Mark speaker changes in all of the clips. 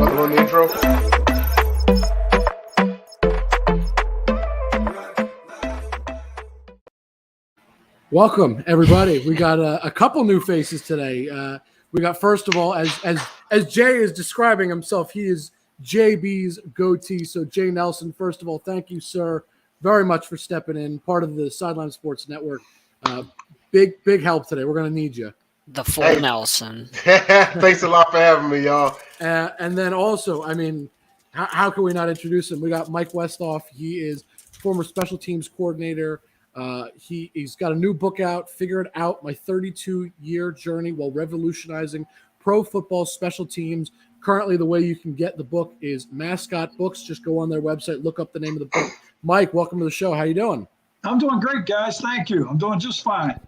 Speaker 1: About to run the intro?
Speaker 2: Welcome, everybody. We got a couple new faces today. We got, first of all, as Jay is describing himself, he is JB's goatee. So, Jay Nelson, first of all, thank you, sir, very much for stepping in, part of the Sideline Sports Network. Big help today. We're going to need you.
Speaker 3: The full Nelson.
Speaker 1: Thanks a lot for having me, y'all.
Speaker 2: And then also, I mean, how can we not introduce him? We got Mike Westhoff. He is former special teams coordinator. He's got a new book out, Figure It Out, My 32-Year Journey While Revolutionizing Pro Football Special Teams. Currently, the way you can get the book is Mascot Books. Just go on their website, look up the name of the book. Mike, welcome to the show. How you doing?
Speaker 4: I'm doing great, guys. Thank you. I'm doing just fine.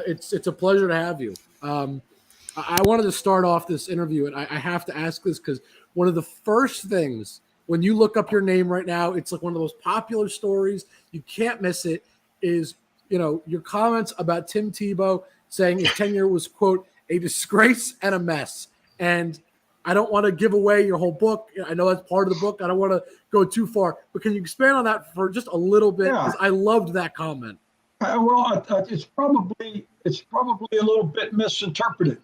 Speaker 2: It's a pleasure to have you. I wanted to start off this interview, and I have to ask this because one of the first things when you look up your name right now, it's like one of the most popular stories. You can't miss it. Is, your comments about Tim Tebow saying his tenure was, quote, a disgrace and a mess. And I don't want to give away your whole book. I know that's part of the book. I don't want to go too far. But can you expand on that for just a little bit? Because I loved that comment.
Speaker 4: It's probably a little bit misinterpreted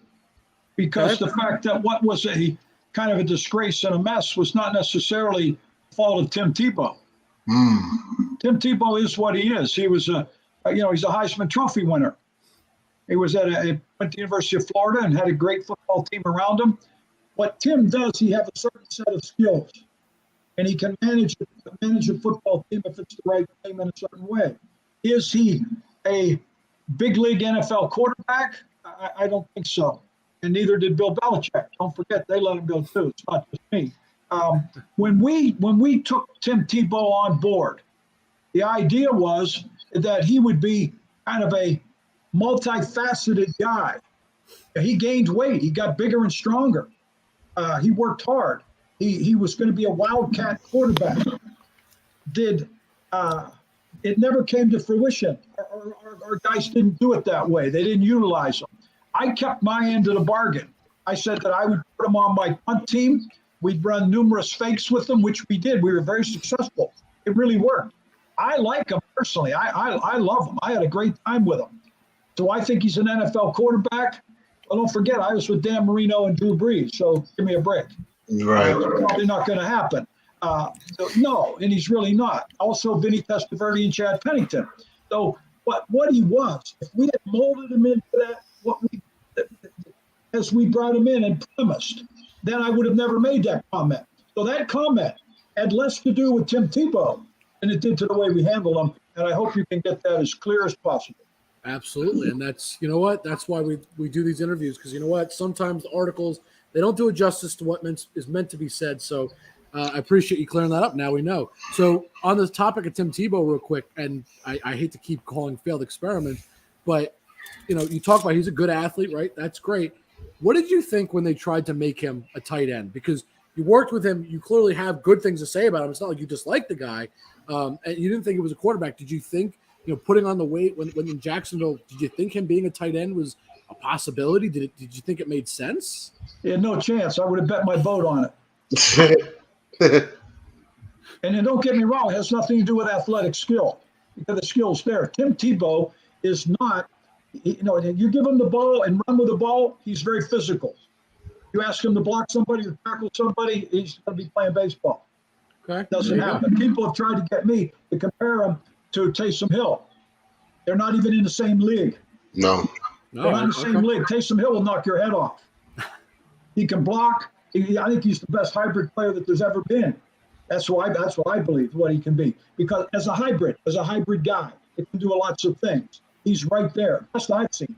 Speaker 4: because the fact that what was a kind of a disgrace and a mess was not necessarily the fault of Tim Tebow. Tim Tebow is what he is. He was he's a Heisman Trophy winner. He was went to the University of Florida and had a great football team around him. What Tim does, he has a certain set of skills, and he can manage a football team if it's the right team in a certain way. Is he a big league NFL quarterback? I don't think so. And neither did Bill Belichick. Don't forget, they let him go too. It's not just me. When we took Tim Tebow on board, the idea was that he would be kind of a multifaceted guy. He gained weight. He got bigger and stronger. He worked hard. He was going to be a wildcat quarterback. It never came to fruition. Our guys didn't do it that way. They didn't utilize him. I kept my end of the bargain. I said that I would put him on my punt team. We'd run numerous fakes with him, which we did. We were very successful. It really worked. I like him personally. I love him. I had a great time with him. Do I think he's an NFL quarterback? Well, don't forget, I was with Dan Marino and Drew Brees, so give me a break.
Speaker 1: Right.
Speaker 4: It's probably not going to happen. No, and he's really not. Also, Vinny Testaverde and Chad Pennington. So what he was, if we had molded him into that, as we brought him in and promised, then I would have never made that comment. So that comment had less to do with Tim Tebow than it did to the way we handled him, and I hope you can get that as clear as possible.
Speaker 2: Absolutely, and that's, that's why we do these interviews, because sometimes the articles, they don't do it justice to what is meant to be said. So I appreciate you clearing that up. Now we know. So on the topic of Tim Tebow real quick, and I hate to keep calling failed experiments, but, you talk about he's a good athlete, right? That's great. What did you think when they tried to make him a tight end? Because you worked with him. You clearly have good things to say about him. It's not like you dislike the guy. And you didn't think it was a quarterback. Did you think, putting on the weight when in Jacksonville, did you think him being a tight end was a possibility? Did you think it made sense?
Speaker 4: He had no chance. I would have bet my boat on it. And then don't get me wrong, it has nothing to do with athletic skill, because the skill's there. Tim Tebow is not, you give him the ball and run with the ball, he's very physical. You ask him to block somebody or tackle somebody, he's going to be playing baseball.
Speaker 2: Okay.
Speaker 4: Doesn't happen. People have tried to get me to compare him to Taysom Hill. They're not even in the same league.
Speaker 1: No.
Speaker 4: They're not in the same league. Taysom Hill will knock your head off. He can block. I think he's the best hybrid player that there's ever been. That's what I believe what he can be. Because as a hybrid guy, it can do lots of things. He's right there. Best I've seen.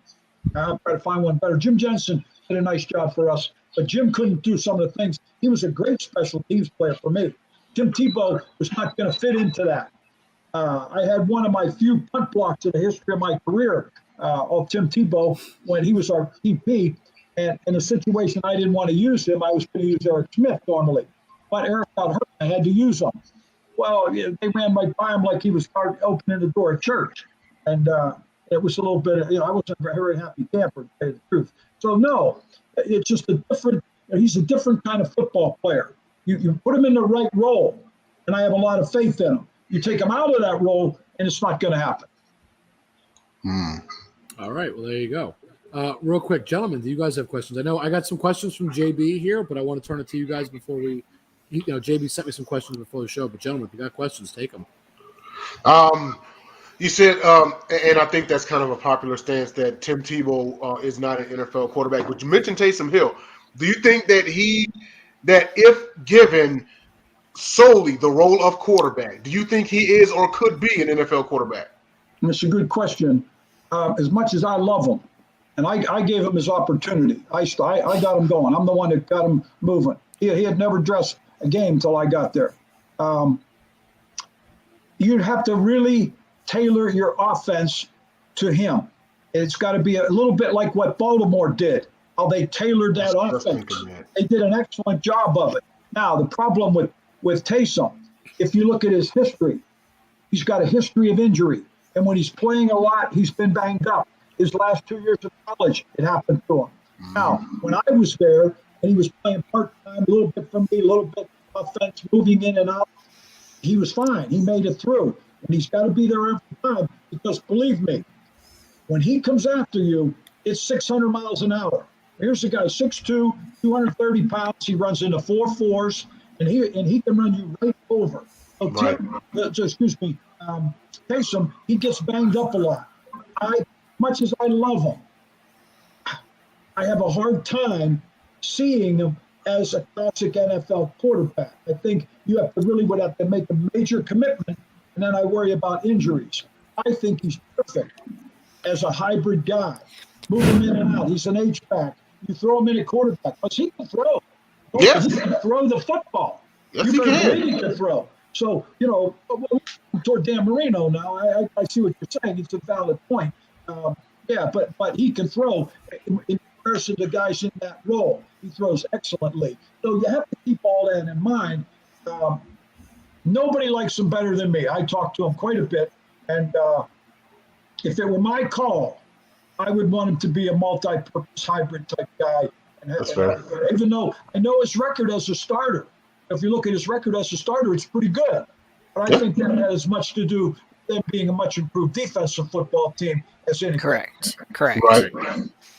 Speaker 4: I'll try to find one better. Jim Jensen did a nice job for us, but Jim couldn't do some of the things. He was a great special teams player for me. Tim Tebow was not going to fit into that. I had one of my few punt blocks in the history of my career of Tim Tebow when he was our TP. And in a situation I didn't want to use him, I was going to use Eric Smith normally. But Eric got hurt. I had to use him. Well, they ran right by him like he was opening the door at church. And it was a little bit, I wasn't a very happy camper, to tell you the truth. So, no, it's just a different He's a different kind of football player. You put him in the right role, and I have a lot of faith in him. You take him out of that role, and it's not going to happen.
Speaker 2: All right. Well, there you go. Real quick, gentlemen, do you guys have questions? I know I got some questions from JB here, but I want to turn it to you guys before we – JB sent me some questions before the show. But, gentlemen, if you got questions, take them.
Speaker 1: You said, and I think that's kind of a popular stance, that Tim Tebow is not an NFL quarterback. But you mentioned Taysom Hill. Do you think that if given solely the role of quarterback, do you think he is or could be an NFL quarterback?
Speaker 4: That's a good question. As much as I love him, and I gave him his opportunity, I got him going. I'm the one that got him moving. He had never dressed a game until I got there. You'd have to really tailor your offense to him. It's got to be a little bit like what Baltimore did, how they tailored that offense. They did an excellent job of it. Now, the problem with Taysom, if you look at his history, he's got a history of injury. And when he's playing a lot, he's been banged up. His last 2 years of college, it happened to him. Now, when I was there, and he was playing part-time, a little bit for me, a little bit offense, moving in and out, he was fine. He made it through. And he's got to be there every time because, believe me, when he comes after you, it's 600 miles an hour. Here's a guy, 6'2", 230 pounds. He runs into 4.4s, and he can run you right over. So Taysom, he gets banged up a lot. Much as I love him, I have a hard time seeing him as a classic NFL quarterback. I think you would have to make a major commitment, and then I worry about injuries. I think he's perfect as a hybrid guy. Move him in and out. He's an H-back. You throw him in a quarterback, but he can throw.
Speaker 1: Yes.
Speaker 4: He can throw the football.
Speaker 1: Yes, he can.
Speaker 4: He can throw. So, toward Dan Marino now, I see what you're saying. It's a valid point. But he can throw in comparison to guys in that role. He throws excellently. So you have to keep all that in mind. Nobody likes him better than me. I talk to him quite a bit. And if it were my call, I would want him to be a multi-purpose hybrid type guy.
Speaker 1: That's fair.
Speaker 4: Even though I know his record as a starter. If you look at his record as a starter, it's pretty good. But I think that has as much to do with them being a much improved defensive football team as anything.
Speaker 3: Correct.
Speaker 1: Right.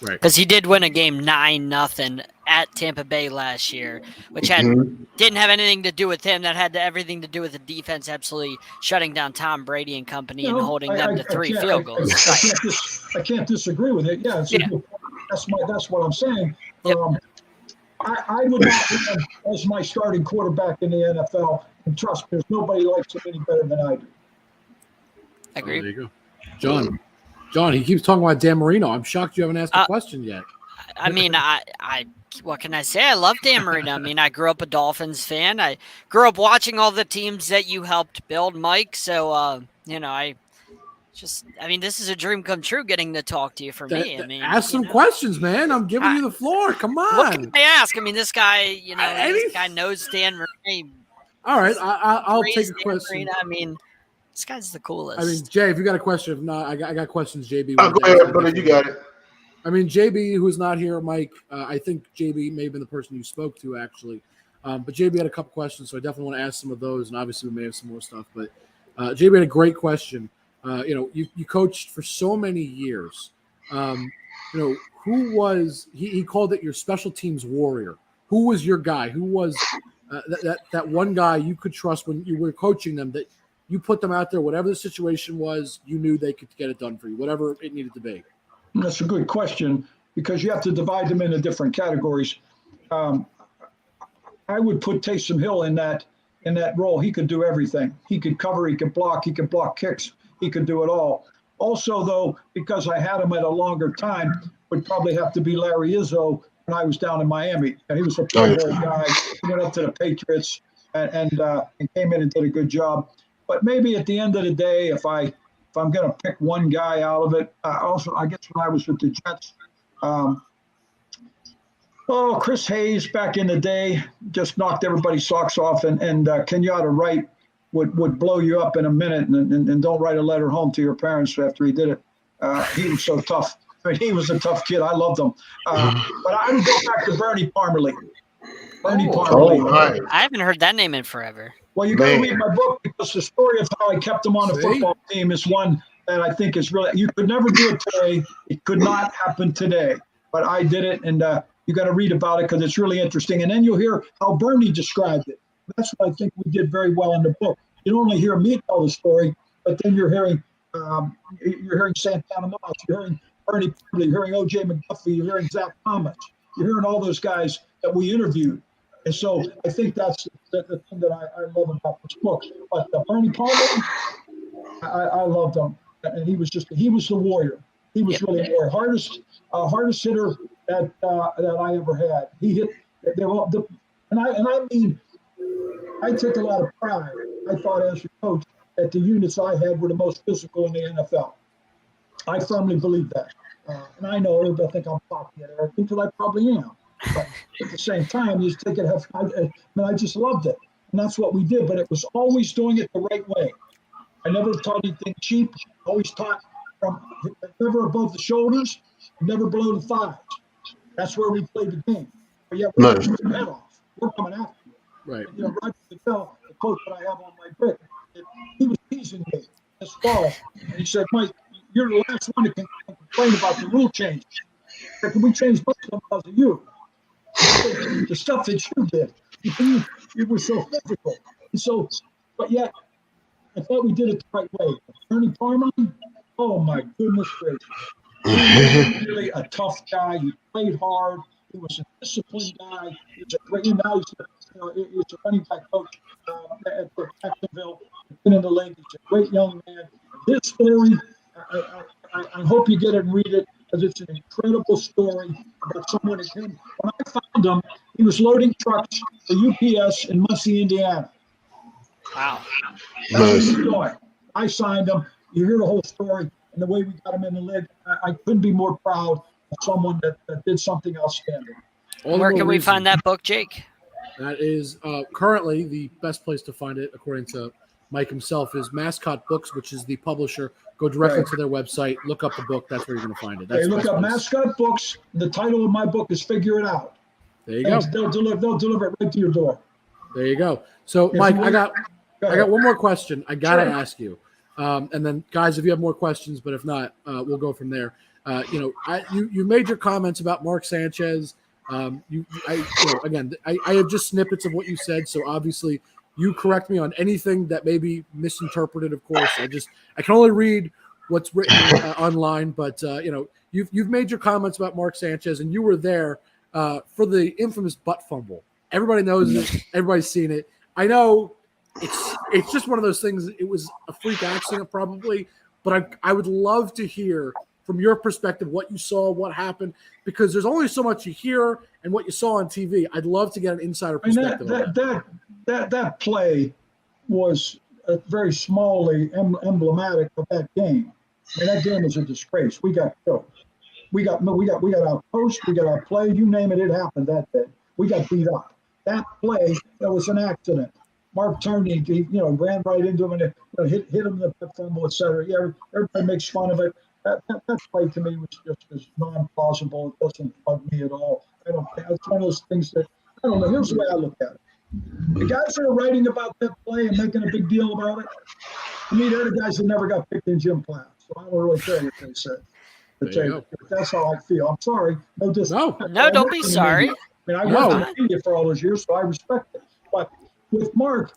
Speaker 3: Because he did win a game 9-0 at Tampa Bay last year, which didn't have anything to do with him. That had everything to do with the defense absolutely shutting down Tom Brady and company and holding them to 3 field goals.
Speaker 4: I can't disagree with it. Yeah, that's what I'm saying.
Speaker 3: Yep.
Speaker 4: I would not have him as my starting quarterback in the NFL. And trust me, there's nobody likes him any better than I do.
Speaker 3: Agree.
Speaker 2: There you go. John, he keeps talking about Dan Marino. I'm shocked you haven't asked a question yet.
Speaker 3: I mean, I what can I say? I love Dan Marino. I mean, I grew up a Dolphins fan. I grew up watching all the teams that you helped build, Mike. So, this is a dream come true getting to talk to you for me.
Speaker 2: Ask some questions, man. I'm giving you the floor. Come on.
Speaker 3: What can I ask? I mean, this guy, this guy knows Dan Marino.
Speaker 2: All right, I'll take a question.
Speaker 3: I mean, this guy's the coolest.
Speaker 2: I mean, Jay, if you got a question, if not, I got questions. JB,
Speaker 1: Go ahead, brother. You got it.
Speaker 2: I mean, JB, who's not here, Mike. I think JB may have been the person you spoke to, actually. But JB had a couple questions, so I definitely want to ask some of those. And obviously, we may have some more stuff. But JB had a great question. You coached for so many years. Who was he called it your special teams warrior? Who was your guy? Who was that one guy you could trust when you were coaching them, that you put them out there, whatever the situation was, you knew they could get it done for you, whatever it needed to be?
Speaker 4: That's a good question because you have to divide them into different categories. I would put Taysom Hill in that role. He could do everything. He could cover, he could block kicks. He could do it all. Also, though, because I had him at a longer time, would probably have to be Larry Izzo when I was down in Miami. And he was a Pro Bowl guy. He went up to the Patriots and came in and did a good job. But maybe at the end of the day, if I'm going to pick one guy out of it, I guess when I was with the Jets, Chris Hayes back in the day just knocked everybody's socks off, and Kenyatta Wright would blow you up in a minute, and don't write a letter home to your parents after he did it. He was so tough. I mean, he was a tough kid. I loved him. But I would go back to Bernie Parmalee. Bernie Parmalee.
Speaker 1: Nice.
Speaker 3: I haven't heard that name in forever.
Speaker 4: Well, you got to
Speaker 1: Man.
Speaker 4: read my book because the story of how I kept him on the
Speaker 2: See?
Speaker 4: football team is one that I think is really, you could never do it today. It could not happen today, but I did it, and you got to read about it because it's really interesting. And then you'll hear how Bernie described it. That's what I think we did very well in the book. You don't only hear me tell the story, but then you're hearing Santana Moss, you're hearing Bernie Parmalee, you're hearing O.J. McDuffie, you're hearing Zach Thomas, you're hearing all those guys that we interviewed. And so I think that's the thing that I love about this book. But Bernie Parmalee, I loved him, and he was the warrior. He was really a warrior, hardest hitter that I ever had. He hit. And I mean, I took a lot of pride. I thought as a coach that the units I had were the most physical in the NFL. I firmly believe that, and I know everybody think I'm cocky and everything because I probably am. But at the same time, you take it. I just loved it, and that's what we did. But it was always doing it the right way. I never taught anything cheap. Always taught from never above the shoulders, never below the thighs. That's where we played the game. But yeah, we're
Speaker 1: Nice.
Speaker 4: your head off. We're coming after you.
Speaker 2: Right.
Speaker 4: You know, Roger Goodell, the coach that I have on my brick, he was teasing me this fall, and he said, "Mike, you're the last one to complain about the rule change. Can we change most of them because of you? The stuff that you did, it was so physical." And so, but yet, I thought we did it the right way. Bernie Parmalee, oh my goodness gracious. He was really a tough guy. He played hard. He was a disciplined guy. He was a great, now he's a running back coach at Jacksonville. He's been in the league. He's a great young man. His story, I hope you get it and read it because it's an incredible story about someone that came. When I found him, he was loading trucks for UPS in Muncie, Indiana.
Speaker 3: Wow.
Speaker 4: That's what he's doing. I signed him. You hear the whole story and the way we got him in the league. I couldn't be more proud of someone that did something outstanding.
Speaker 3: Where can we find that book, Jake?
Speaker 2: That is currently the best place to find it, according to Mike himself, is Mascot Books, which is the publisher. Go directly to their website, look up the book. That's where you're going to find it. That's
Speaker 4: look up Mascot Books. The title of my book is Figure It Out.
Speaker 2: There you go.
Speaker 4: They'll deliver it right to your door.
Speaker 2: There you go. So, Mike, I got one more question I got to ask you. And then, guys, if you have more questions, but if not, we'll go from there. You made your comments about Mark Sanchez. I have just snippets of what you said. So obviously, you correct me on anything that may be misinterpreted. Of course, I can only read what's written online. But you've made your comments about Mark Sanchez, and you were there for the infamous butt fumble. Everybody knows it. Everybody's seen it. I know it's just one of those things. It was a freak accident, probably, but I would love to hear from your perspective what you saw, what happened, because there's only so much you hear and what you saw on TV. I'd love to get an insider perspective.
Speaker 4: That play was very smallly emblematic of that game. I mean, that game was a disgrace. We got killed. We got our post, we got our play, you name it, it happened that day. We got beat up. That play, that was an accident. Mark turned, he ran right into him and hit him in the fumble, et cetera. Yeah, everybody makes fun of it. That play to me was just as non-plausible. It doesn't bug me at all. I don't think it's one of those things that I don't know. Here's the way I look at it. The guys that are writing about that play and making a big deal about it, to me, they're the guys that never got picked in gym class. So I don't really care what they say. But that's how I feel. I'm sorry.
Speaker 3: No, don't be sorry.
Speaker 4: I mean, I worked in the media for all those years, so I respect it. But with Mark,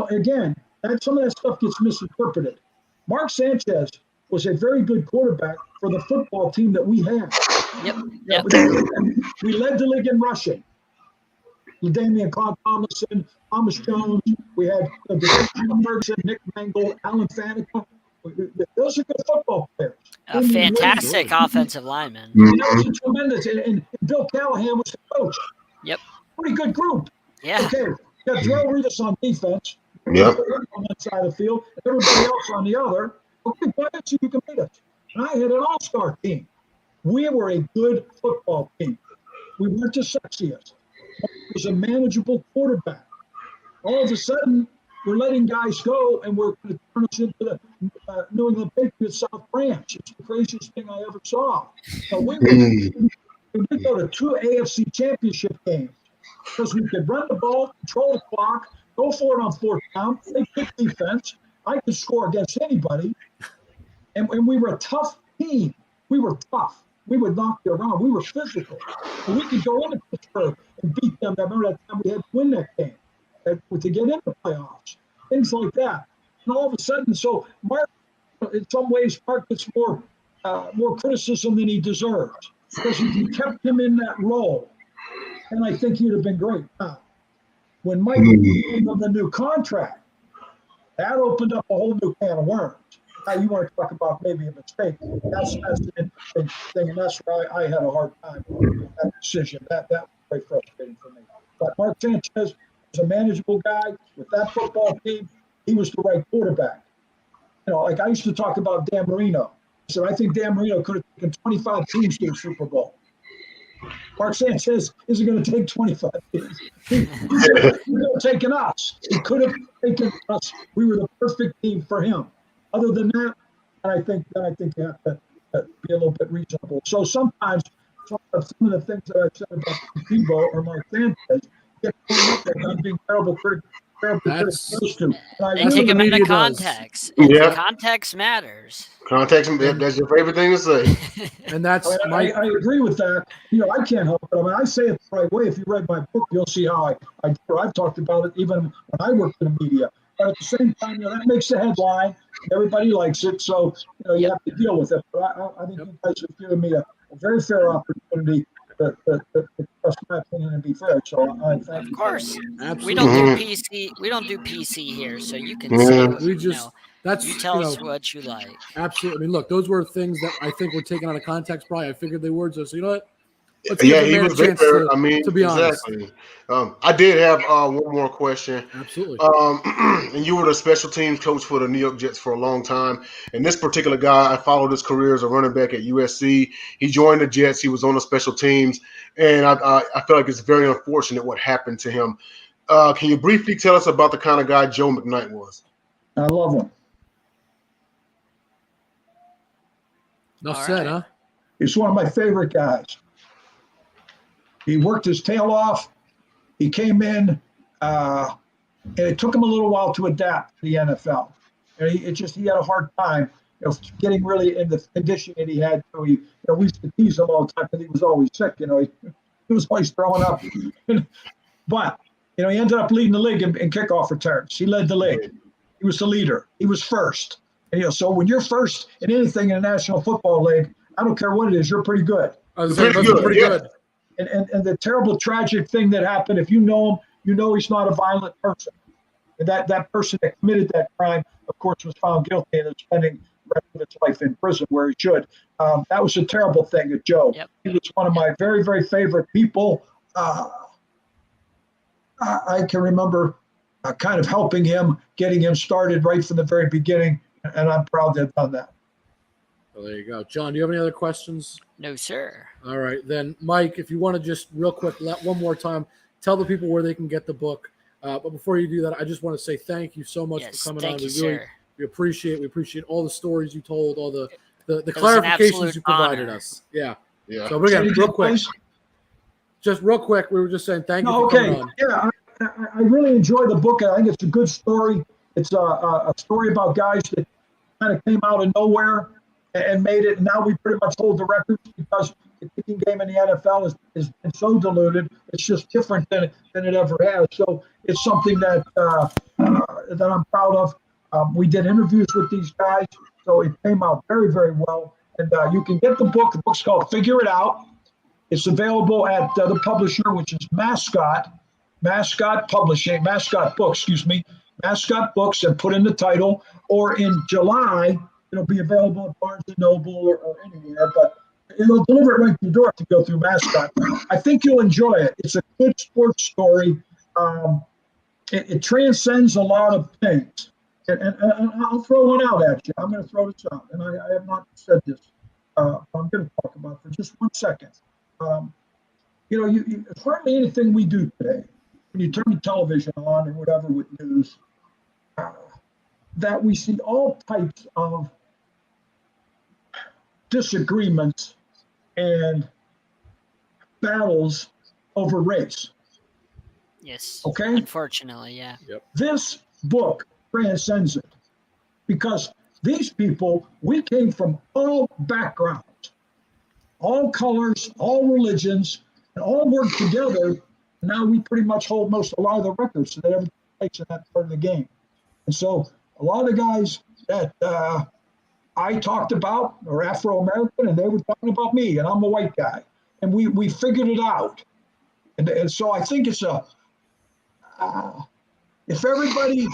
Speaker 4: again, some of that stuff gets misinterpreted. Mark Sanchez was a very good quarterback for the football team that we had.
Speaker 3: Yep.
Speaker 4: We led the league in rushing. Damian Tomlinson, Thomas Jones. We had Ferguson, Nick Mangold, Alan Faneca. Those are good football players.
Speaker 3: A fantastic offensive lineman.
Speaker 4: That was tremendous. And Bill Callahan was the coach.
Speaker 3: Yep.
Speaker 4: Pretty good group.
Speaker 3: Yeah.
Speaker 4: Okay. You got Joe Reedus on defense.
Speaker 1: Yep.
Speaker 4: On one side of the field, and everybody else on the other. Okay, go ahead, so you can beat us. And I had an all-star team. We were a good football team. We weren't the sexiest. It was a manageable quarterback. All of a sudden, we're letting guys go, and we're going to turn us into the New England Patriots South Branch. It's the craziest thing I ever saw. So we go to 2 AFC championship games because we could run the ball, control the clock, go for it on fourth down, play good defense. I could score against anybody. And we were a tough team. We were tough. We would knock you around. We were physical. And we could go into Pittsburgh and beat them. I remember that time we had to win that game to get into the playoffs. Things like that. And all of a sudden, so Mark, in some ways, Mark gets more criticism than he deserves because he kept him in that role. And I think he'd have been great. When Mike gave him the new contract, that opened up a whole new can of worms. Now you want to talk about maybe a mistake. That's an interesting thing, and that's why I had a hard time with that decision. That was very frustrating for me. But Mark Sanchez was a manageable guy with that football team. He was the right quarterback. Like I used to talk about Dan Marino. I said I think Dan Marino could have taken 25 teams to the Super Bowl. Mark Sanchez isn't going to take 25 teams. He could have taken us. He could have taken us. We were the perfect team for him. Other than that, I think you have to be a little bit reasonable. So sometimes some of the things that I've said about Tebow or Mark Sanchez get looked at. I'm being terrible critic.
Speaker 2: That's
Speaker 3: They take them into context.
Speaker 1: Yeah.
Speaker 3: Context matters.
Speaker 1: Context, that's your favorite thing to say.
Speaker 2: And that's
Speaker 4: I agree with that. I can't help it. I say it the right way. If you read my book, you'll see how I've talked about it even when I worked in the media. But at the same time, that makes the headline. Everybody likes it, so you have to deal with it. But I think you guys have given me a very fair opportunity to express my opinion and be fair. So I thank you.
Speaker 3: Of course,
Speaker 2: absolutely.
Speaker 3: We don't do PC. We don't do PC here, so you can say what, you tell us what you like.
Speaker 2: Absolutely. I mean, look, those were things that I think were taken out of context. Probably, I figured they were. So you know what? Let's give the man a chance to be honest.
Speaker 1: I did have one more question.
Speaker 2: Absolutely.
Speaker 1: And you were the special teams coach for the New York Jets for a long time. And this particular guy, I followed his career as a running back at USC. He joined the Jets. He was on the special teams. And I feel like it's very unfortunate what happened to him. Can you briefly tell us about the kind of guy Joe McKnight was?
Speaker 4: I love him.
Speaker 2: Enough said, huh?
Speaker 4: He's one of my favorite guys. He worked his tail off. He came in, and it took him a little while to adapt to the NFL. And he had a hard time, getting really in the condition that he had. So we used to tease him all the time because he was always sick. He was always throwing up. But he ended up leading the league in kickoff returns. He led the league. He was the leader. He was first. And so when you're first in anything in the National Football League, I don't care what it is, you're pretty good.
Speaker 2: Pretty good.
Speaker 4: And the terrible, tragic thing that happened, if you know him, he's not a violent person. And that person that committed that crime, of course, was found guilty and is spending the rest of his life in prison where he should. That was a terrible thing with Joe.
Speaker 3: Yep.
Speaker 4: He was one of my very, very favorite people. I can remember kind of helping him, getting him started right from the very beginning, and I'm proud to have done that.
Speaker 2: Well, there you go. John, do you have any other questions?
Speaker 3: No, sir.
Speaker 2: All right. Then, Mike, if you want to just real quick, one more time, tell the people where they can get the book. But before you do that, I just want to say thank you so much for coming on. We appreciate all the stories you told, all the clarifications you provided us. Yeah. So again, real quick. Just real quick, we were just saying thank you for coming on.
Speaker 4: Yeah, I really enjoy the book. I think it's a good story. It's a story about guys that kind of came out of nowhere and made it. And now we pretty much hold the records because the kicking game in the NFL has been so diluted. It's just different than it ever has. So it's something that I'm proud of. We did interviews with these guys, so it came out very, very well. And you can get the book. The book's called Figure It Out. It's available at the publisher, which is Mascot Books, and put in the title. Or in July, it'll be available at Barnes & Noble or anywhere, but it'll deliver it right to your door to go through Mascot. I think you'll enjoy it. It's a good sports story. It transcends a lot of things. And I'll throw one out at you. I'm going to throw this out, and I have not said this. I'm going to talk about it for just 1 second. Hardly anything we do today, when you turn the television on or whatever with news, that we see all types of disagreements and battles over race.
Speaker 3: Yes.
Speaker 4: Okay?
Speaker 3: Unfortunately, yeah.
Speaker 4: This book transcends it because these people, we came from all backgrounds, all colors, all religions, and all worked together. Now we pretty much hold a lot of the records that ever takes in that part of the game. And so a lot of the guys that I talked about are Afro-American, and they were talking about me, and I'm a white guy. And we figured it out. And so I think it's if everybody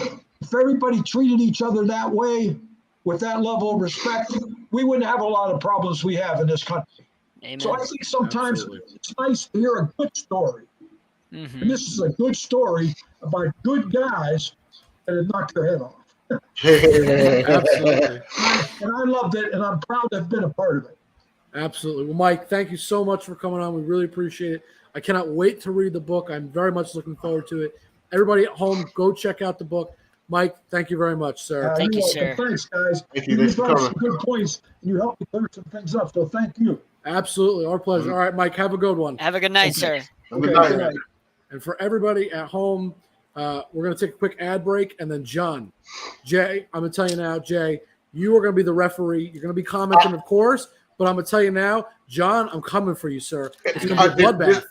Speaker 4: treated each other that way, with that level of respect, we wouldn't have a lot of problems we have in this country.
Speaker 3: Amen.
Speaker 4: So I think sometimes
Speaker 2: Absolutely.
Speaker 4: it's nice to hear a good story.
Speaker 3: Mhm.
Speaker 4: And this is a good story about good guys that have knocked their head off.
Speaker 2: Absolutely.
Speaker 4: And I loved it, and I'm proud to have been a part of it.
Speaker 2: Absolutely. Well, Mike, thank you so much for coming on. We really appreciate it. I cannot wait to read the book. I'm very much looking forward to it. Everybody at home, go check out the book. Mike, thank you very much, sir.
Speaker 3: Thank you,
Speaker 4: You're
Speaker 3: sir.
Speaker 4: welcome. Thanks, guys.
Speaker 1: Thank you. Thanks for
Speaker 4: brought
Speaker 1: coming.
Speaker 4: some good points, and you helped me clear some things up. So thank you.
Speaker 2: Absolutely. Our pleasure. All right, Mike, have a good one.
Speaker 3: Have a good night, sir.
Speaker 1: Good
Speaker 4: Okay,
Speaker 1: night.
Speaker 2: And for everybody at home, we're going to take a quick ad break. And then, John, Jay, I'm going to tell you now, Jay, you are going to be the referee. You're going to be commenting, of course. But I'm going to tell you now, John, I'm coming for you, sir. It's going to be a bloodbath.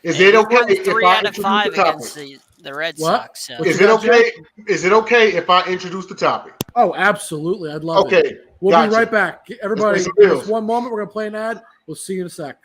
Speaker 1: Is it okay if
Speaker 3: 3
Speaker 1: I
Speaker 3: out of
Speaker 1: introduce
Speaker 3: 5
Speaker 1: the topic?
Speaker 3: against the Red
Speaker 2: What?
Speaker 3: Sox. So.
Speaker 2: What
Speaker 1: Is
Speaker 2: you
Speaker 1: it
Speaker 2: got, Jay?
Speaker 1: okay? Is it okay if I introduce the topic?
Speaker 2: Oh, absolutely. I'd love it.
Speaker 1: Okay.
Speaker 2: We'll
Speaker 1: gotcha.
Speaker 2: be right back. Everybody,
Speaker 1: Let's pay some bills.
Speaker 2: just one moment. We're going to play an ad. We'll see you in a sec.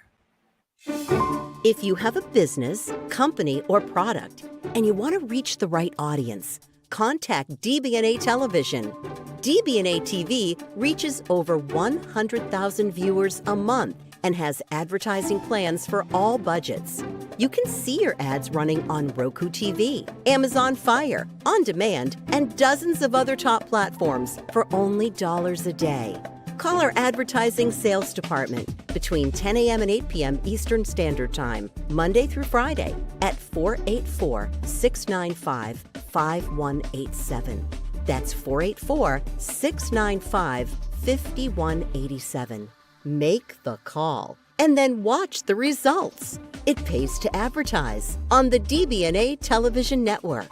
Speaker 5: If you have a business, company, or product, and you want to reach the right audience, contact DBNA Television. DBNA TV reaches over 100,000 viewers a month and has advertising plans for all budgets. You can see your ads running on Roku TV, Amazon Fire, On Demand, and dozens of other top platforms for only $1 a day. Call our advertising sales department between 10 a.m. and 8 p.m. Eastern Standard Time, Monday through Friday, at 484-695-5187. That's 484-695-5187. Make the call and then watch the results. It pays to advertise on the DBNA Television Network.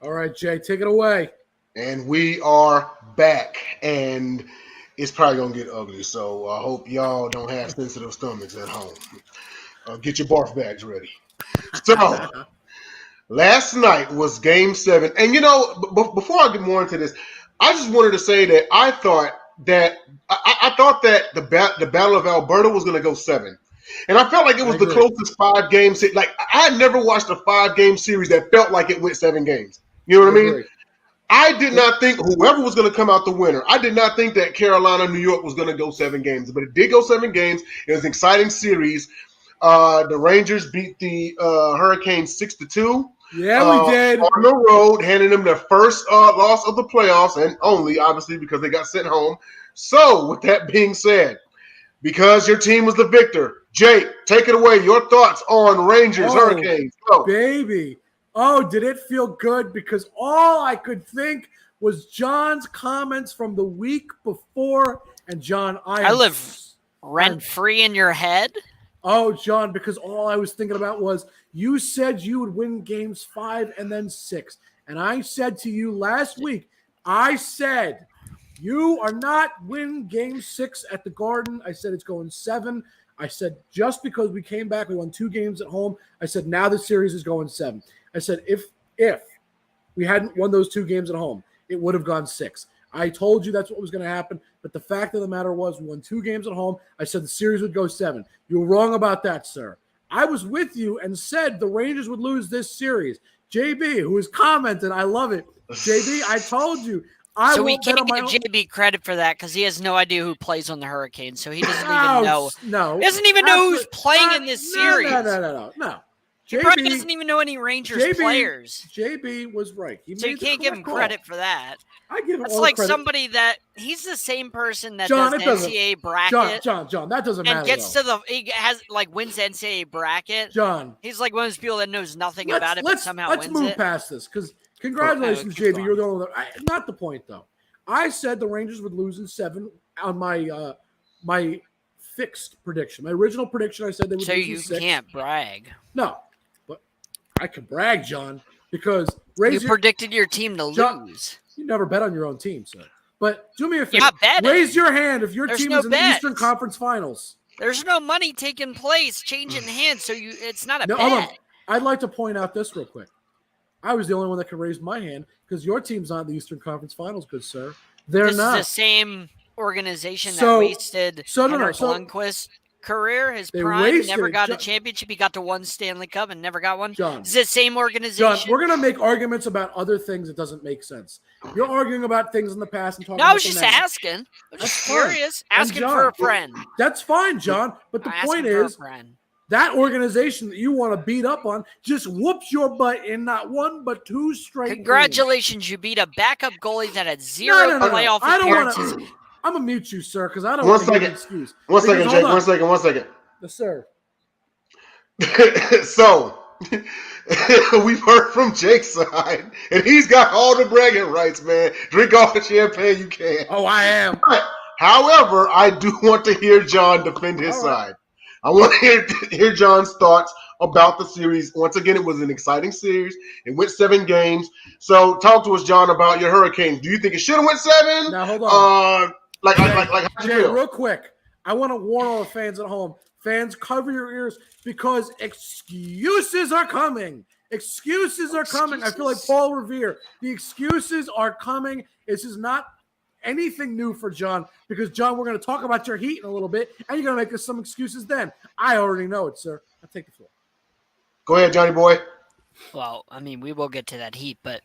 Speaker 2: All right, Jay, take it away.
Speaker 1: And we are back, and it's probably gonna get ugly. So I hope y'all don't have sensitive stomachs at home. Get your barf bags ready. So last night was Game 7, and before I get more into this, I just wanted to say that I thought that the Battle of Alberta was gonna go 7. And I felt like it was the closest 5-game series. Like, I had never watched a 5-game series that felt like it went 7 games. You know what I mean? I did not think whoever was going to come out the winner. I did not think that Carolina, New York was going to go 7 games, but it did go 7 games. It was an exciting series. The Rangers beat the Hurricanes 6-2.
Speaker 2: Yeah, we did.
Speaker 1: On the road, handing them their first loss of the playoffs, and only, obviously, because they got sent home. So, with that being said, because your team was the victor, Jake, take it away. Your thoughts on Rangers, Hurricanes. Go.
Speaker 2: Baby. Oh, did it feel good? Because all I could think was John's comments from the week before. And John, I
Speaker 3: live rent-free in your head.
Speaker 2: Oh, John, because all I was thinking about was you said you would win games 5 and then 6. And I said to you last week, I said, you are not winning game 6 at the Garden. I said it's going 7. I said just because we came back, we won 2 games at home. I said now the series is going 7. I said if we hadn't won those 2 games at home, it would have gone 6. I told you that's what was going to happen. But the fact of the matter was we won 2 games at home. I said the series would go 7. You were wrong about that, sir. I was with you and said the Rangers would lose this series. JB, who has commented, I love it. JB, I told you.
Speaker 3: So we can't give JB credit for that because he has no idea who plays on the Hurricanes. So he doesn't even know.
Speaker 2: No.
Speaker 3: He doesn't even know who's playing in this series.
Speaker 2: No.
Speaker 3: He probably doesn't even know any Rangers players.
Speaker 2: JB was right.
Speaker 3: So you can't give him credit for that.
Speaker 2: I give him
Speaker 3: That's
Speaker 2: all
Speaker 3: like
Speaker 2: the credit.
Speaker 3: somebody that he's the same person that
Speaker 2: John,
Speaker 3: does the NCAA bracket.
Speaker 2: John, that doesn't matter.
Speaker 3: And gets to he wins the NCAA bracket.
Speaker 2: John,
Speaker 3: he's like one of those people that knows nothing about it, but somehow
Speaker 2: let's
Speaker 3: wins
Speaker 2: move past this because congratulations, JB. You're the only one. Not the point though. I said the Rangers would lose in 7 on my my fixed prediction. My original prediction, I said they would lose in 6.
Speaker 3: So you can't brag.
Speaker 2: No, but I can brag, John, because
Speaker 3: you predicted your team to lose.
Speaker 2: You never bet on your own team, sir. But do me a favor.
Speaker 3: Not
Speaker 2: raise your hand if your team is in the Eastern Conference Finals.
Speaker 3: There's no money taking place, changing hands, so it's not a bet.
Speaker 2: Hold on. I'd like to point out this real quick. I was the only one that could raise my hand because your team's not in the Eastern Conference Finals, good sir. They're not.
Speaker 3: This is the same organization that wasted Henrik Lundqvist's career, his prime, never got a championship. He got to 1 Stanley Cup and never got one.
Speaker 2: John,
Speaker 3: it's the same organization.
Speaker 2: John, we're going to make arguments about other things that doesn't make sense. You're arguing about things in the past and talking about
Speaker 3: I was just asking. I was just curious. Asking for a friend.
Speaker 2: That's fine, John. But the point is, that organization that you want to beat up on just whoops your butt in not 1 but 2 straight
Speaker 3: Congratulations,
Speaker 2: games.
Speaker 3: You beat a backup goalie that had 0 playoff appearances.
Speaker 2: I'm going to mute you, sir, because I don't want to give an excuse.
Speaker 1: One second, Jake. 1 second.
Speaker 2: Yes, sir.
Speaker 1: So, we've heard from Jake's side, and he's got all the bragging rights, man. Drink all the champagne you can.
Speaker 2: Oh, I am.
Speaker 1: However, I do want to hear John defend his side. I want to hear John's thoughts about the series. Once again, it was an exciting series. It went 7 games. So, talk to us, John, about your Hurricanes. Do you think it should have went 7?
Speaker 2: Now, hold on.
Speaker 1: Like how you feel?
Speaker 2: Real quick, I want to warn all the fans at home. Fans, cover your ears because excuses are coming. Excuses are coming. I feel like Paul Revere. The excuses are coming. This is not anything new for John because, John, we're going to talk about your Heat in a little bit, and you're going to make us some excuses then. I already know it, sir. I'll take the floor.
Speaker 1: Go ahead, Johnny boy.
Speaker 3: Well, I mean, we will get to that Heat, but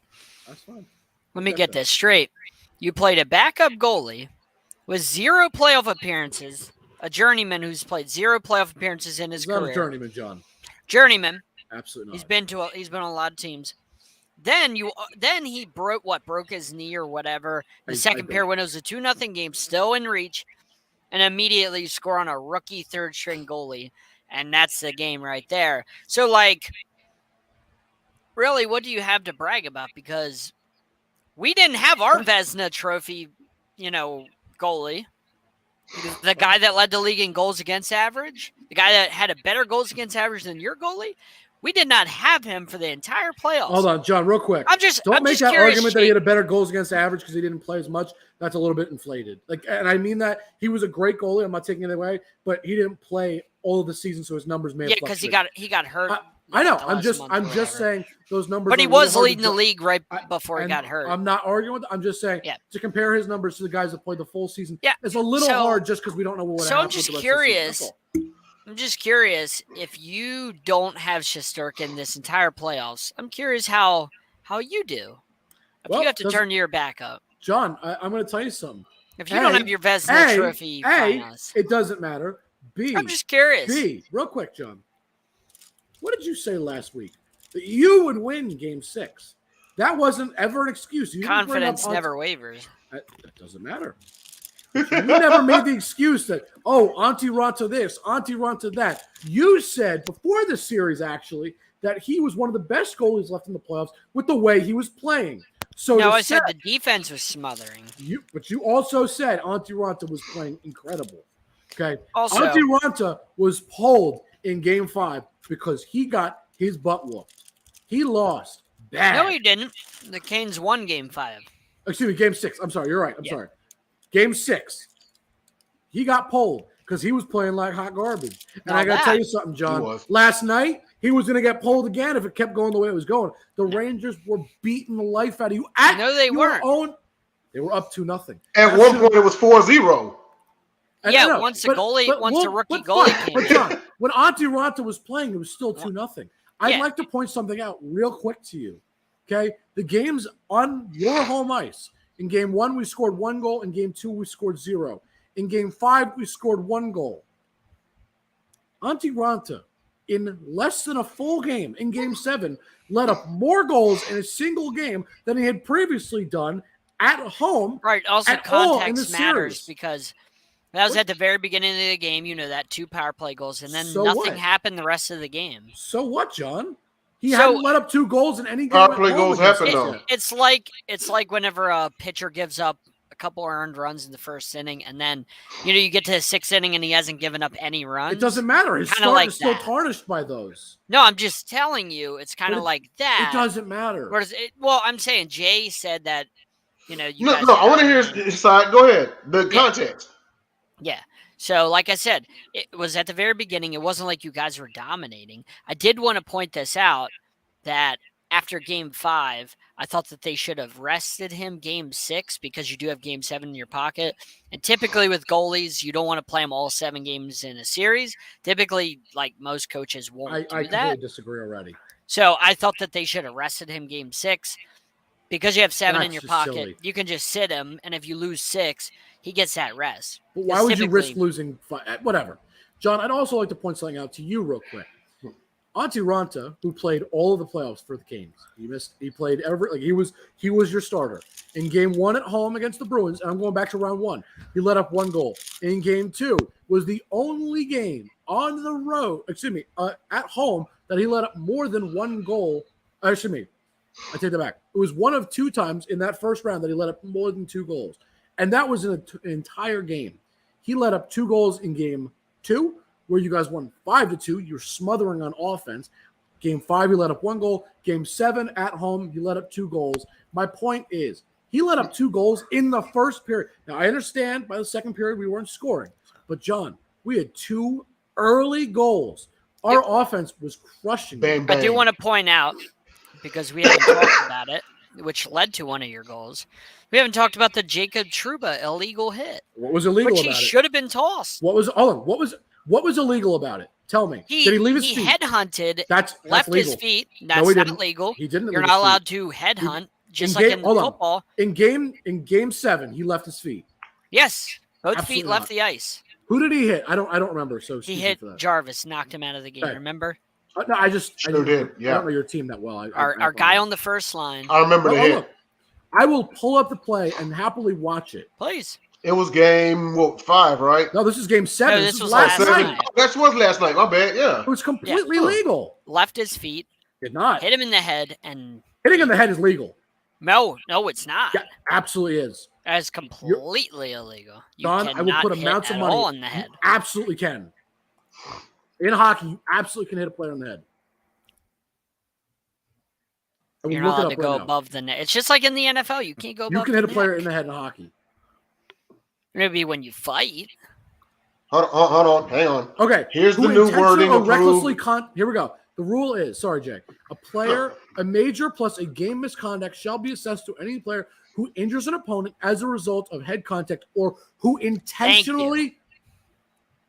Speaker 2: that's fine.
Speaker 3: Let me get this straight. You played a backup goalie with 0 playoff appearances, a journeyman who's played 0 playoff appearances in his career.
Speaker 2: Not a journeyman, John.
Speaker 3: Journeyman.
Speaker 2: Absolutely not.
Speaker 3: He's been on a lot of teams. Then he broke his knee or whatever. The second pair win. It was a 2-0 game, still in reach, and immediately you score on a rookie 3rd-string goalie, and that's the game right there. So, really, what do you have to brag about? Because we didn't have our Vezina Trophy, goalie. The guy that led the league in goals against average, the guy that had a better goals against average than your goalie, we did not have him for the entire playoffs.
Speaker 2: Hold on, John, real quick. Don't make that argument that he had a better goals against average because he didn't play as much. That's a little bit inflated. And I mean that he was a great goalie. I'm not taking it away, but he didn't play all of the season, so his numbers may have
Speaker 3: because he got hurt.
Speaker 2: I know. I'm just saying those numbers.
Speaker 3: But he was leading the league right before he got hurt.
Speaker 2: I'm not arguing with. I'm just saying to compare his numbers to the guys that played the full season.
Speaker 3: Yeah,
Speaker 2: it's a little hard just because we don't know what.
Speaker 3: So I'm just curious. I'm just curious if you don't have Shesterkin this entire playoffs. I'm curious how you do. If you have to turn to your backup,
Speaker 2: John, I'm going to tell you something.
Speaker 3: If you don't have your Vezina Trophy,
Speaker 2: it doesn't matter. B,
Speaker 3: I'm just curious.
Speaker 2: B, real quick, John. What did you say last week? That you would win Game 6. That wasn't ever an excuse.
Speaker 3: Confidence never wavers.
Speaker 2: That doesn't matter. You never made the excuse that, Auntie Ronta this, Auntie Ronta that. You said before the series, actually, that he was one of the best goalies left in the playoffs with the way he was playing. So
Speaker 3: I said the defense was smothering.
Speaker 2: But you also said Auntie Ronta was playing incredible. Okay?
Speaker 3: Also,
Speaker 2: Auntie Ronta was pulled in Game 5 because he got his butt whooped. He lost bad.
Speaker 3: No, he didn't. The Canes won Game 5.
Speaker 2: Excuse me, Game 6. I'm sorry. You're right. I'm sorry. Game 6. He got pulled because he was playing like hot garbage. And I got to tell you something, John. Last night, he was going to get pulled again if it kept going the way it was going. The Rangers were beating the life out of you.
Speaker 3: No, they weren't.
Speaker 2: They were up 2-0.
Speaker 1: At one point, it was 4-0.
Speaker 3: Yeah, once a rookie goalie came.
Speaker 2: But John, when Auntie Ronta was playing, it was still 2-0. I'd like to point something out real quick to you. Okay? The game's on your home ice. In Game 1, we scored 1 goal. In Game 2, we scored 0. In Game 5, we scored 1 goal. Auntie Ronta in less than a full game, in Game 7, let up more goals in a single game than he had previously done at home.
Speaker 3: Right. Also,
Speaker 2: at all in
Speaker 3: context
Speaker 2: the
Speaker 3: matters
Speaker 2: series.
Speaker 3: because that was at the very beginning of the game. You know that 2 power play goals, and then
Speaker 2: So
Speaker 3: nothing
Speaker 2: what?
Speaker 3: happened the rest of the game.
Speaker 2: So what, John? He
Speaker 3: So-
Speaker 2: hadn't let up 2 goals in any game.
Speaker 1: Power
Speaker 2: at
Speaker 1: play
Speaker 2: home
Speaker 1: goals
Speaker 2: against
Speaker 1: happen,
Speaker 2: us
Speaker 1: though.
Speaker 2: yet.
Speaker 3: It's like whenever a pitcher gives up a couple earned runs in the first inning, and then you get to the 6th inning and he hasn't given up any runs.
Speaker 2: It doesn't matter. His
Speaker 3: Kinda
Speaker 2: start
Speaker 3: like
Speaker 2: is still
Speaker 3: that.
Speaker 2: tarnished by those.
Speaker 3: No, I'm just telling you, it's kind
Speaker 2: But
Speaker 3: of like that.
Speaker 2: It doesn't matter.
Speaker 3: Whereas well, I'm saying Jay said that. You
Speaker 1: No,
Speaker 3: guys
Speaker 1: I want to hear his side. Go ahead. The context.
Speaker 3: Yeah. So, like I said, it was at the very beginning. It wasn't like you guys were dominating. I did want to point this out that after Game 5, I thought that they should have rested him Game 6 because you do have Game 7 in your pocket. And typically with goalies, you don't want to play them all 7 games in a series. Typically, like most coaches won't
Speaker 2: I
Speaker 3: do
Speaker 2: completely
Speaker 3: that.
Speaker 2: disagree already.
Speaker 3: So I thought that they should have rested him Game 6. Because you have 7 in
Speaker 2: That's
Speaker 3: your
Speaker 2: just
Speaker 3: pocket,
Speaker 2: silly.
Speaker 3: you can just sit him, and if you lose 6, he gets that rest.
Speaker 2: But why would you risk losing? Whatever. John, I'd also like to point something out to you real quick. Antti Ranta, who played all of the playoffs for the Kings, he played he was your starter. In Game 1 at home against the Bruins, and I'm going back to round 1, he let up 1 goal. In Game 2 was the only game on the road, at home, that he let up more than 1 goal. I take that back. It was 1 of 2 times in that first round that he let up more than 2 goals. And that was in an entire game. He let up 2 goals in Game 2, where you guys won 5-2. You're smothering on offense. Game 5, he let up 1 goal. Game 7 at home, he let up 2 goals. My point is, he let up 2 goals in the first period. Now, I understand by the second period we weren't scoring. But, John, we had 2 early goals. Our offense was crushing.
Speaker 1: Bang, bang.
Speaker 3: I do want to point out, because we haven't talked about it, which led to one of your goals. We haven't talked about the Jacob Trouba illegal hit.
Speaker 2: What was illegal
Speaker 3: which
Speaker 2: about
Speaker 3: he
Speaker 2: it?
Speaker 3: should have been tossed.
Speaker 2: What was illegal about it? Tell me. Did he leave his feet?
Speaker 3: He headhunted,
Speaker 2: That's
Speaker 3: left
Speaker 2: legal.
Speaker 3: his feet.
Speaker 2: No,
Speaker 3: That's
Speaker 2: he
Speaker 3: not
Speaker 2: didn't.
Speaker 3: legal.
Speaker 2: He didn't.
Speaker 3: You're
Speaker 2: leave
Speaker 3: not
Speaker 2: his
Speaker 3: allowed
Speaker 2: feet.
Speaker 3: to headhunt, just
Speaker 2: in
Speaker 3: like
Speaker 2: game-
Speaker 3: in
Speaker 2: hold on.
Speaker 3: football.
Speaker 2: In game 7, he left his feet.
Speaker 3: Yes, both
Speaker 2: Absolutely
Speaker 3: feet left
Speaker 2: not.
Speaker 3: the ice.
Speaker 2: Who did he hit? I don't remember. So
Speaker 3: He
Speaker 2: excuse me
Speaker 3: hit
Speaker 2: for that.
Speaker 3: Jarvis, knocked him out of the game.
Speaker 2: Okay.
Speaker 3: Remember
Speaker 2: No, I did.
Speaker 1: did, yeah.
Speaker 2: I don't know your team that well.
Speaker 3: our guy on the first line?
Speaker 1: I remember the hit.
Speaker 2: Look, I will pull up the play and happily watch it.
Speaker 3: Please.
Speaker 1: It was game 5, right?
Speaker 2: No, this is game 7.
Speaker 3: No,
Speaker 2: this
Speaker 3: this
Speaker 2: is
Speaker 3: was
Speaker 2: last
Speaker 3: last
Speaker 2: night.
Speaker 3: night.
Speaker 1: Oh, that was last night. My bad. Yeah.
Speaker 2: It was completely
Speaker 1: Yeah.
Speaker 2: legal.
Speaker 3: Left his feet,
Speaker 2: Did not.
Speaker 3: hit him in the head, and
Speaker 2: Hitting in the head is legal.
Speaker 3: no, it's not.
Speaker 2: Yeah, absolutely is.
Speaker 3: That is completely illegal. You
Speaker 2: Don, I will
Speaker 3: cannot
Speaker 2: put
Speaker 3: hit
Speaker 2: amounts of
Speaker 3: at
Speaker 2: money.
Speaker 3: all in the head.
Speaker 2: You absolutely can. In hockey, you absolutely can hit a player in the head. I will
Speaker 3: You're
Speaker 2: look
Speaker 3: not
Speaker 2: it
Speaker 3: allowed to
Speaker 2: up
Speaker 3: go
Speaker 2: right now.
Speaker 3: above the net. It's just like in the NFL. You can't go above
Speaker 2: You can hit a
Speaker 3: the
Speaker 2: player
Speaker 3: neck.
Speaker 2: in the head in hockey.
Speaker 3: Maybe when you fight.
Speaker 1: Hold on. Hang on.
Speaker 2: Okay.
Speaker 1: Here's the
Speaker 2: who
Speaker 1: new
Speaker 2: intentionally
Speaker 1: wording
Speaker 2: or recklessly
Speaker 1: approved.
Speaker 2: Here we go. The rule is, sorry, Jay, a major plus a game misconduct shall be assessed to any player who injures an opponent as a result of head contact or who intentionally,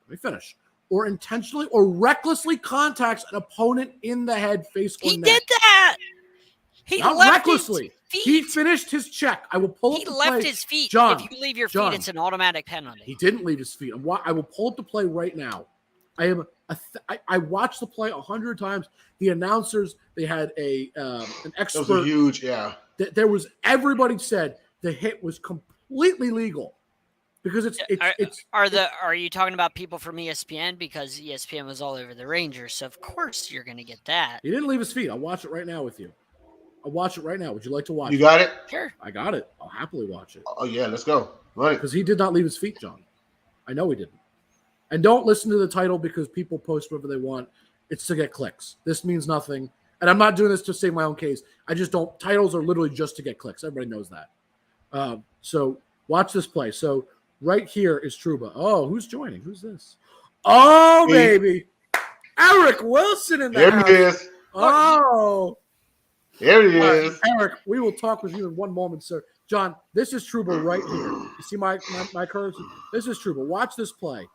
Speaker 2: let me finish, or intentionally or recklessly contacts an opponent in the head, face, or
Speaker 3: He
Speaker 2: neck.
Speaker 3: did that. He
Speaker 2: Not
Speaker 3: left
Speaker 2: recklessly.
Speaker 3: his
Speaker 2: He
Speaker 3: feet.
Speaker 2: finished his check. I will pull up
Speaker 3: He
Speaker 2: the
Speaker 3: left
Speaker 2: play.
Speaker 3: his feet.
Speaker 2: John,
Speaker 3: If you leave your feet,
Speaker 2: John.
Speaker 3: it's an automatic penalty.
Speaker 2: He didn't leave his feet. I will pull up the play right now. I watched the play 100 times. The announcers, they had an
Speaker 1: That
Speaker 2: expert.
Speaker 1: was a huge, yeah.
Speaker 2: Everybody said the hit was completely legal because it's
Speaker 3: Are you talking about people from ESPN? Because ESPN was all over the Rangers, so of course you're going to get that.
Speaker 2: He didn't leave his feet. I'll watch it right now with you. I'll watch it right now. Would you like to watch
Speaker 1: You
Speaker 2: it?
Speaker 1: got it?
Speaker 3: Sure.
Speaker 2: I got it. I'll happily watch it
Speaker 1: Oh, yeah, let's go. Right.
Speaker 2: because he did not leave his feet, John. I know he didn't. And don't listen to the title because people post whatever they want. It's to get clicks. This means nothing. And I'm not doing this to save my own case. I just don't. Titles are literally just to get clicks. Everybody knows that. So watch this play. So right here is Trouba. Oh, who's joining? Who's this? Oh,
Speaker 1: Me.
Speaker 2: baby. Eric Wilson in the
Speaker 1: There
Speaker 2: house.
Speaker 1: he is.
Speaker 2: Oh.
Speaker 1: There he
Speaker 2: All right,
Speaker 1: is.
Speaker 2: Eric, we will talk with you in one moment, sir. John, this is Trouba right here. You see my curves? This is Trouba. Watch this play.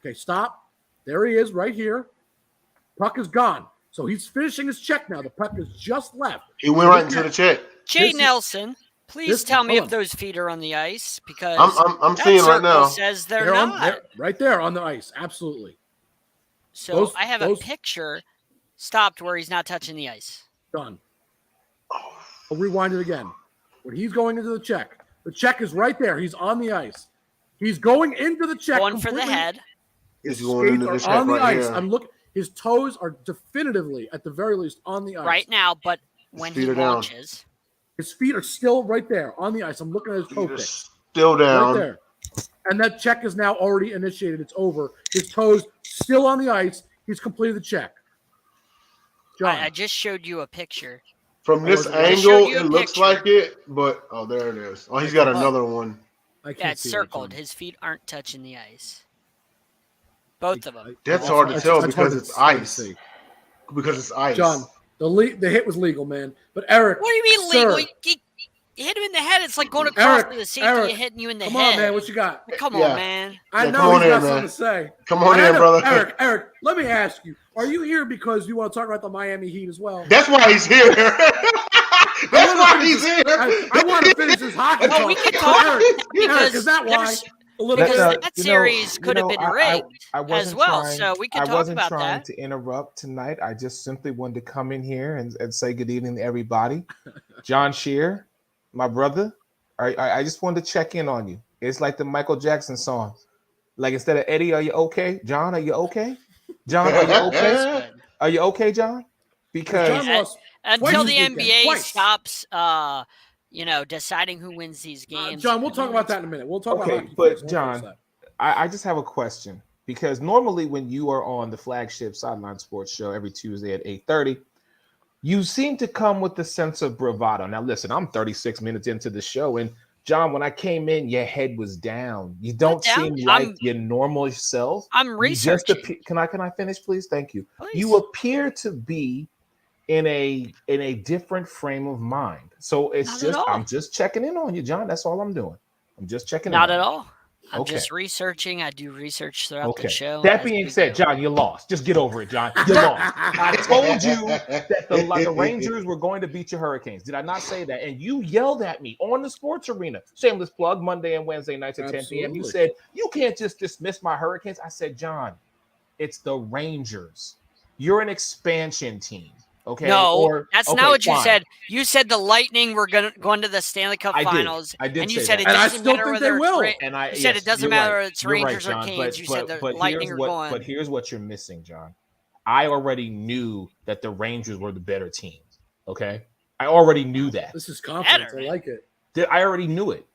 Speaker 2: Okay, stop. There he is right here. Puck is gone. So he's finishing his check now. The puck is just left.
Speaker 1: He went right into the check.
Speaker 3: Jay
Speaker 2: This is-
Speaker 3: Nelson, please
Speaker 2: this-
Speaker 3: tell me
Speaker 2: hold
Speaker 3: if
Speaker 2: on.
Speaker 3: those feet are on the ice because
Speaker 1: I'm
Speaker 3: that
Speaker 1: seeing right
Speaker 3: circle
Speaker 1: now.
Speaker 3: says they're
Speaker 2: They're
Speaker 3: not.
Speaker 2: right there on the ice. Absolutely.
Speaker 3: So I have a picture stopped where he's not touching the ice.
Speaker 2: Done. I'll rewind it again. When he's going into the check is right there. He's on the ice. He's going into the check.
Speaker 3: Going for the head.
Speaker 2: His skates are on the ice. I'm looking. His toes are definitively, at the very least, on the ice
Speaker 3: right now. But when he launches,
Speaker 2: his feet are still right there on the ice. I'm looking at his toe pick.
Speaker 1: Still down.
Speaker 2: Right there. And that check is now already initiated. It's over. His toes still on the ice. He's completed the check. John.
Speaker 3: I just showed you a picture.
Speaker 1: From this angle, it looks like it, but there it is. Oh, he's got another one.
Speaker 3: Yeah, it's circled. His feet aren't touching the ice. Both of them.
Speaker 1: That's hard to tell because it's ice. Because it's ice.
Speaker 2: John, the hit was legal, man. But Eric,
Speaker 3: what do you mean legal? You hit him in the head. It's like going across to the safety and hitting you in the head.
Speaker 2: Come on, man. What you got?
Speaker 3: Come on, man.
Speaker 2: I know he's got something to say.
Speaker 1: Come on in, brother.
Speaker 2: Eric, let me ask you. Are you here because you want to talk about the Miami Heat as well?
Speaker 1: That's why he's here. That's why he's here.
Speaker 2: I want to finish this hockey talk.
Speaker 3: We can talk.
Speaker 2: Eric, is that why?
Speaker 3: Because that series could have been rigged as well. So we can talk about that.
Speaker 6: I wasn't trying to interrupt tonight. I just simply wanted to come in here and say good evening to everybody. John Shear, my brother, I just wanted to check in on you. It's like the Michael Jackson song. Like instead of Eddie, are you okay? John, are you okay? John, are you okay? Are you okay, John? Because
Speaker 3: until the NBA stops, deciding who wins these games.
Speaker 2: John, we'll talk about that in a minute. We'll talk about hockey.
Speaker 6: But John, I just have a question because normally when you are on the flagship Sideline Sports Show every Tuesday at 8:30, you seem to come with a sense of bravado. Now, listen, I'm 36 minutes into the show, and John, when I came in, your head was down. You don't seem like your normal self.
Speaker 3: I'm researching.
Speaker 6: Can I finish, please? Thank you.
Speaker 3: Please.
Speaker 6: You appear to be in a different frame of mind. So I'm just checking in on you, John. That's all I'm doing. I'm just checking in.
Speaker 3: Not at all. I'm just researching. I do research throughout the show.
Speaker 6: That being said, John, you lost. Just get over it, John. You lost. I told you that the Rangers were going to beat your Hurricanes. Did I not say that? And you yelled at me on the sports arena. Shameless plug, Monday and Wednesday nights at 10 p.m. You said, you can't just dismiss my Hurricanes. I said, John, it's the Rangers. You're an expansion team. Okay.
Speaker 3: No, that's not what you said. You said the Lightning were going to the Stanley Cup Finals.
Speaker 6: I did.
Speaker 3: And you
Speaker 6: say
Speaker 3: said
Speaker 6: that.
Speaker 3: it doesn't matter whether
Speaker 2: they will.
Speaker 3: You said it doesn't matter whether it's Rangers or Canes. You said the Lightning are going.
Speaker 6: But here's what you're missing, John. I already knew that the Rangers were the better team. Okay. I already knew that.
Speaker 2: This is confidence. I like it.
Speaker 6: I already knew it.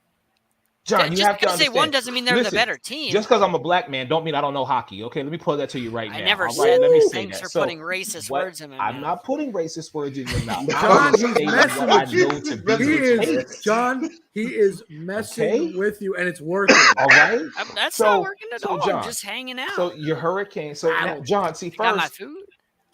Speaker 6: John, you have to understand.
Speaker 3: Say one doesn't mean they're the better team.
Speaker 6: Just because I'm a black man don't mean I don't know hockey. Okay, let me pull that to you right now.
Speaker 3: I never said things for putting racist words in my mouth.
Speaker 6: I'm not putting racist words in your mouth.
Speaker 2: John, he's messing with you. John, he is messing with you, and it's working.
Speaker 6: All right?
Speaker 3: That's not working at all. John, I'm just hanging out.
Speaker 6: So your Hurricane. So now, John, see, first,
Speaker 3: my food?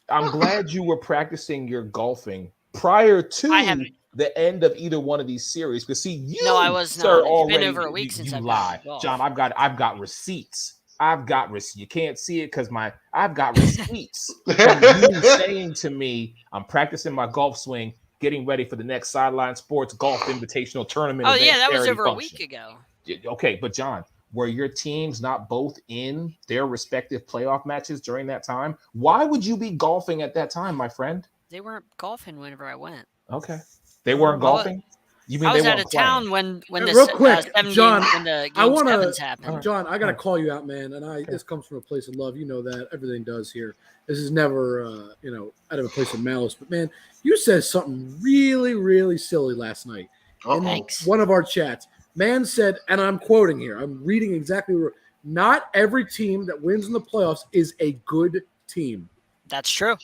Speaker 6: I'm glad you were practicing your golfing prior to the end of either one of these series, because
Speaker 3: I was not. It's been over a week since I
Speaker 6: lied, John. I've got receipts. You can't see it because I've got receipts from you saying to me, I'm practicing my golf swing, getting ready for the next Sideline Sports Golf Invitational Tournament.
Speaker 3: Oh yeah, that was over a week ago.
Speaker 6: Okay, but John, were your teams not both in their respective playoff matches during that time? Why would you be golfing at that time, my friend?
Speaker 3: They weren't golfing whenever I went.
Speaker 6: Okay. They weren't golfing? You mean
Speaker 3: I was
Speaker 6: they
Speaker 3: out of town when the
Speaker 2: real quick, John,
Speaker 3: when the game sevens happened.
Speaker 2: John, I gotta call you out, man. And this comes from a place of love. You know that everything does here. This is never out of a place of malice. But man, you said something really, really silly last night in one of our chats. Man said, and I'm quoting here. I'm reading exactly what not every team that wins in the playoffs is a good team.
Speaker 3: That's true.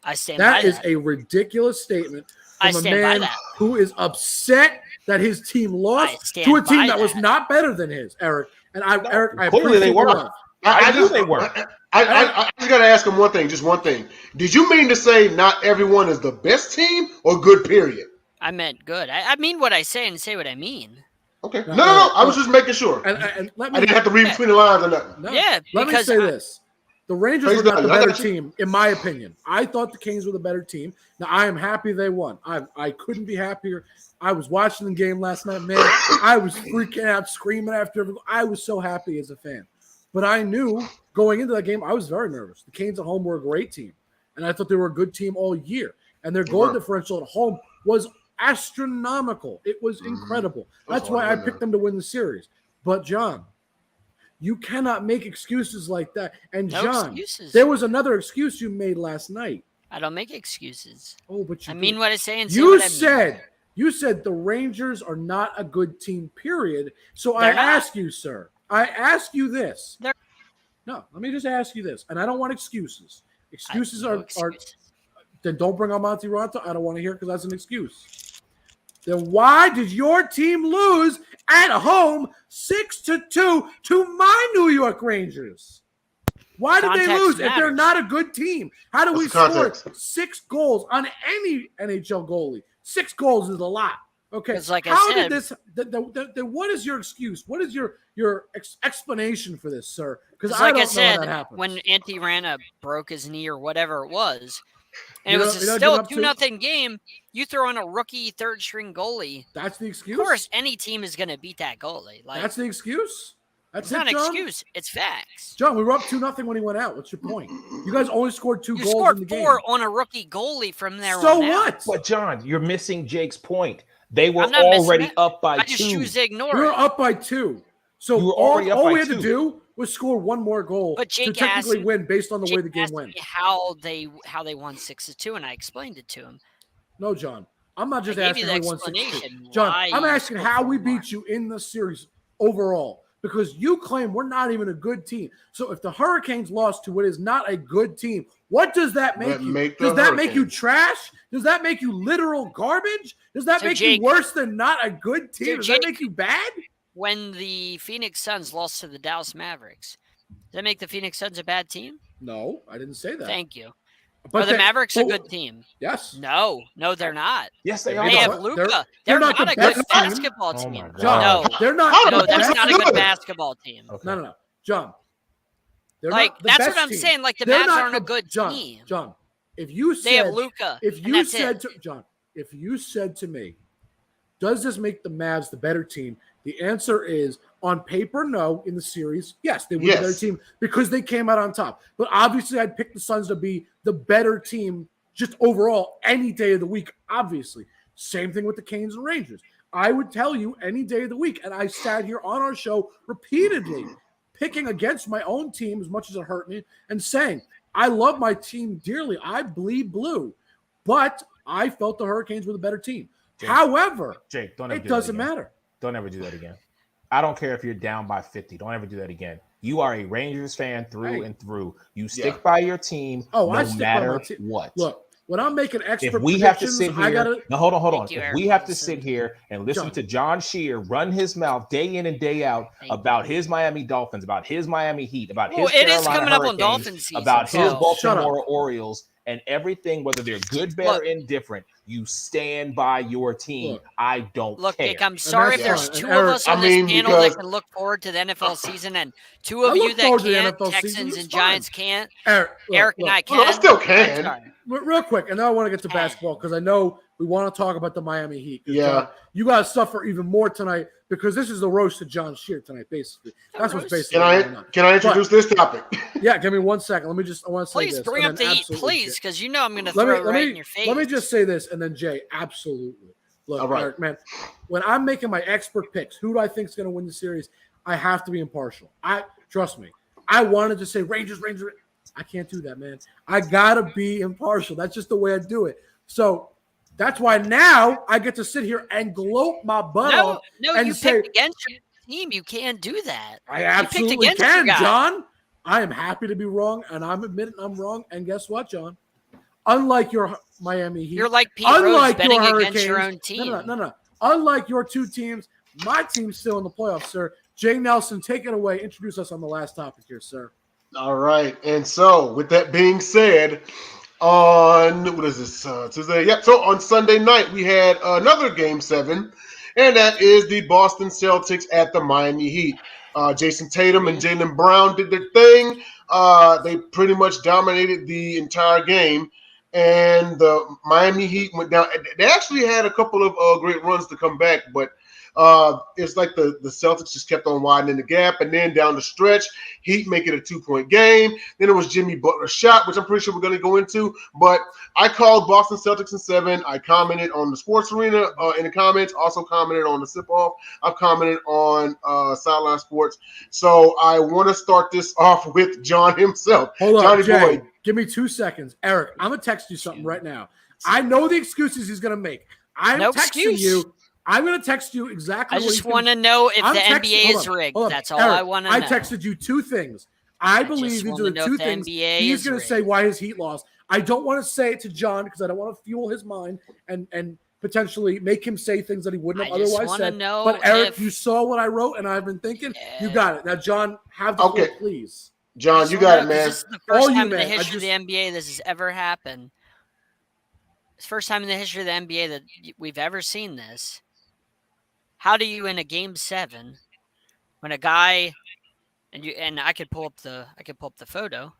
Speaker 3: I stand by that.
Speaker 2: That is a ridiculous statement. From a man who is upset that his team lost to a team that was not better than his, Eric. And Eric, I
Speaker 6: clearly they were. I knew they were.
Speaker 1: I just got to ask him one thing, just one thing. Did you mean to say not everyone is the best team or good, period?
Speaker 3: I meant good. I mean what I say and say what I mean.
Speaker 1: Okay. No. I was just making sure.
Speaker 2: And I
Speaker 1: didn't have to read between the lines or nothing.
Speaker 2: No.
Speaker 3: Yeah,
Speaker 2: let me say this. The Rangers were not the better team, in my opinion. I thought the Kings were the better team. Now, I am happy they won. I couldn't be happier. I was watching the game last night, man. I was freaking out, screaming after everyone. I was so happy as a fan. But I knew going into that game, I was very nervous. The Canes at home were a great team, and I thought they were a good team all year. And their goal differential at home was astronomical. It was incredible. That's why I picked them to win the series. But, John, you cannot make excuses like that. And, John, there was another excuse you made last night.
Speaker 3: I don't make excuses.
Speaker 2: Oh, but you
Speaker 3: mean what I say and say
Speaker 2: you
Speaker 3: what I
Speaker 2: said
Speaker 3: mean.
Speaker 2: You said the Rangers are not a good team, period. So I ask you, sir, I ask you this. No, let me just ask you this. And I don't want excuses. Excuses are then don't bring on Monty Ronto. I don't want to hear it because that's an excuse. Then why did your team lose at home 6-2 to my New York Rangers? Why did they lose if they're not a good team? How do we score 6 goals on any NHL goalie? 6 goals is a lot. Okay.
Speaker 3: Like
Speaker 2: how did this? What is your excuse? What is your explanation for this, sir? Because
Speaker 3: like
Speaker 2: I
Speaker 3: said,
Speaker 2: know that happens.
Speaker 3: when Antti Ranta broke his knee or whatever it was, and it was still a 2-0 game, you throw in a rookie third string goalie.
Speaker 2: That's the excuse.
Speaker 3: Of course, any team is going to beat that goalie.
Speaker 2: That's the excuse.
Speaker 3: It's not an excuse. It's facts.
Speaker 2: John, we were up 2-0 when he went out. What's your point? You guys only scored 2 goals in the game.
Speaker 3: You scored 4 on a rookie goalie from there on out.
Speaker 2: So what?
Speaker 6: But, John, you're missing Jake's point. They were already up by 2.
Speaker 3: I just choose to ignore it.
Speaker 2: You were up by 2. So all we had to do was score 1 more goal to technically win based on the way the game went.
Speaker 3: How they won 6-2, and I explained it to him.
Speaker 2: No, John. I'm not just asking how we won 6-2. John, I'm asking how we beat you in the series overall. Because you claim we're not even a good team. So if the Hurricanes lost to what is not a good team, what does that make you? Does that make you trash? Does that make you literal garbage? Does that make you worse than not a good team? Does that make you bad?
Speaker 3: When the Phoenix Suns lost to the Dallas Mavericks, does that make the Phoenix Suns a bad team?
Speaker 2: No, I didn't say that.
Speaker 3: Thank you. But the Mavericks a good team?
Speaker 2: Yes.
Speaker 3: No, they're not.
Speaker 6: Yes, they are.
Speaker 3: They have Luka. They're not a good basketball team.
Speaker 2: John,
Speaker 3: no,
Speaker 2: they're not.
Speaker 3: No, that's not a good basketball team.
Speaker 2: Okay. No, John.
Speaker 3: Like that's what I'm saying. Like the Mavs aren't a good team.
Speaker 2: John, if you said
Speaker 3: they have Luka,
Speaker 2: if you said to John, if you said to me, does this make the Mavs the better team? The answer is on paper, no. In the series, yes, they were the better team because they came out on top. But obviously, I'd pick the Suns to be the better team just overall any day of the week, obviously. Same thing with the Canes and Rangers. I would tell you any day of the week, and I sat here on our show repeatedly picking against my own team as much as it hurt me and saying, I love my team dearly. I bleed blue, but I felt the Hurricanes were the better team.
Speaker 6: Jake,
Speaker 2: however,
Speaker 6: Jake,
Speaker 2: it doesn't matter.
Speaker 6: Don't ever do that again. I don't care if you're down by 50. Don't ever do that again. You are a Rangers fan through and through. You stick by your team no matter what.
Speaker 2: Look, when I'm making expert
Speaker 6: if we have to sit here, hold on.
Speaker 3: If
Speaker 6: we have to sit here and listen to John Scheer run his mouth day in and day out about his Miami Dolphins, about his Miami Heat, about his Carolina Hurricanes, about his Baltimore Orioles, and everything, whether they're good, bad, or indifferent, you stand by your team. I don't care.
Speaker 3: Look, Nick, I'm sorry if there's 2 of us on this panel that can look forward to the NFL season and 2 of you that can't. Texans and Giants can't. Eric and I can.
Speaker 1: I still can.
Speaker 2: Real quick, and then I want to get to basketball because I know we want to talk about the Miami Heat.
Speaker 1: Yeah.
Speaker 2: You guys suffer even more tonight because this is the roast of John Scheer tonight, basically. That's what's basically
Speaker 1: going on. Can I introduce this topic?
Speaker 2: Yeah, give me 1 second. I want to say this.
Speaker 3: Please bring up the Heat, please, because you know I'm going to throw it right in your face.
Speaker 2: Let me just say this, and then Jay, absolutely. Look, Eric, man, when I'm making my expert picks, who do I think is going to win the series? I have to be impartial. Trust me. I wanted to say Rangers. I can't do that, man. I got to be impartial. That's just the way I do it. So that's why now I get to sit here and gloat my butt off.
Speaker 3: No,
Speaker 2: and
Speaker 3: you
Speaker 2: say,
Speaker 3: picked against your team. You can't do that.
Speaker 2: I absolutely can, John. I am happy to be wrong, and I'm admitting I'm wrong. And guess what, John? Unlike your Miami Heat,
Speaker 3: you're like Pete Rose betting against your own team.
Speaker 2: No. Unlike your 2 teams, my team's still in the playoffs, sir. Jay Nelson, take it away. Introduce us on the last topic here, sir.
Speaker 1: All right. And so with that being said, on Tuesday? Yep. So on Sunday night, we had another Game 7, and that is the Boston Celtics at the Miami Heat. Jason Tatum and Jaylen Brown did their thing. They pretty much dominated the entire game, and the Miami Heat went down. They actually had a couple of great runs to come back, but It's like the Celtics just kept on widening the gap, and then down the stretch, Heat make it a 2-point game. Then it was Jimmy Butler's shot, which I'm pretty sure we're going to go into. But I called Boston Celtics in 7. I commented on the Sports Arena in the comments. Also commented on the Sip Off. I've commented on Sideline Sports. So I want to start this off with John himself.
Speaker 2: Hold on,
Speaker 1: Johnny
Speaker 2: Jay.
Speaker 1: Boy.
Speaker 2: Give me 2 seconds. Eric, I'm going to text you something right now. I know the excuses he's going to make. I'm
Speaker 3: No
Speaker 2: texting
Speaker 3: excuse.
Speaker 2: you. I'm going to text you exactly
Speaker 3: I
Speaker 2: what
Speaker 3: just
Speaker 2: he's
Speaker 3: want to know if
Speaker 2: I'm
Speaker 3: the
Speaker 2: texting-
Speaker 3: NBA
Speaker 2: hold
Speaker 3: is
Speaker 2: on,
Speaker 3: rigged.
Speaker 2: hold on.
Speaker 3: That's all
Speaker 2: Eric,
Speaker 3: I want to know.
Speaker 2: I texted you 2 things. I believe
Speaker 3: just
Speaker 2: these
Speaker 3: wanna
Speaker 2: are the
Speaker 3: know
Speaker 2: 2
Speaker 3: if the
Speaker 2: things
Speaker 3: NBA
Speaker 2: he's
Speaker 3: is
Speaker 2: going to
Speaker 3: rigged.
Speaker 2: say why his Heat lost. I don't want to say it to John because I don't want to fuel his mind and potentially make him say things that he wouldn't have
Speaker 3: I just
Speaker 2: otherwise
Speaker 3: wanna
Speaker 2: said.
Speaker 3: know
Speaker 2: But Eric,
Speaker 3: if-
Speaker 2: you saw what I wrote and I've been thinking. You
Speaker 3: Yeah.
Speaker 2: got it. Now, John, have the
Speaker 1: Okay.
Speaker 2: floor, please.
Speaker 1: John,
Speaker 3: Just
Speaker 1: you
Speaker 3: wanna
Speaker 1: got it,
Speaker 3: know, 'cause
Speaker 1: man.
Speaker 3: This is the first
Speaker 2: All you,
Speaker 3: time in the
Speaker 2: man. I
Speaker 3: history of the
Speaker 2: just-
Speaker 3: NBA this has ever happened. It's the first time in the history of the NBA that we've ever seen this. How do you, in a game 7, when a guy and I could pull up the photo.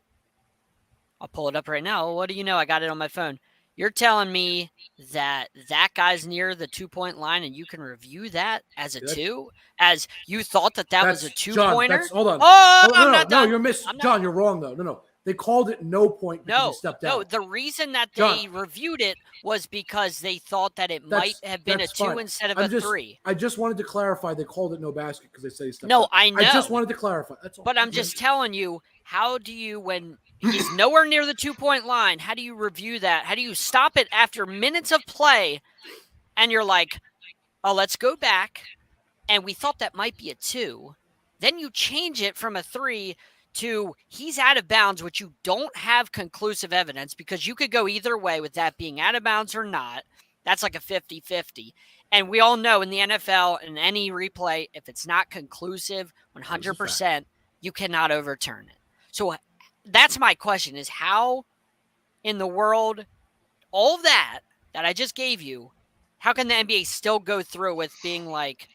Speaker 3: I'll pull it up right now. What do you know? I got it on my phone. You're telling me that guy's near the 2-point line and you can review that as a 2? As you thought that was a 2-pointer?
Speaker 2: Hold on.
Speaker 3: Oh,
Speaker 2: Hold on,
Speaker 3: I'm not done.
Speaker 2: you're missing.
Speaker 3: I'm not-
Speaker 2: John, you're wrong, though. No. They called it no point because
Speaker 3: No,
Speaker 2: he stepped
Speaker 3: no.
Speaker 2: out.
Speaker 3: The reason that
Speaker 2: John.
Speaker 3: they reviewed it was because they thought that it might have been a
Speaker 2: That's
Speaker 3: 2
Speaker 2: fine.
Speaker 3: instead of
Speaker 2: I'm
Speaker 3: a
Speaker 2: just-
Speaker 3: 3.
Speaker 2: I just wanted to clarify they called it no basket because they say he stepped
Speaker 3: No,
Speaker 2: out.
Speaker 3: I know.
Speaker 2: I just wanted to clarify. That's all.
Speaker 3: But I'm just telling you, how do you, when he's nowhere near the 2-point line, how do you review that? How do you stop it after minutes of play and you're like, oh, let's go back, and we thought that might be a 2. Then you change it from a 3 to he's out of bounds, which you don't have conclusive evidence because you could go either way with that being out of bounds or not. That's like a 50-50. And we all know in the NFL, in any replay, if it's not conclusive 100%, you cannot overturn it. So that's my question, is how in the world, all of that I just gave you, how can the NBA still go through with being like,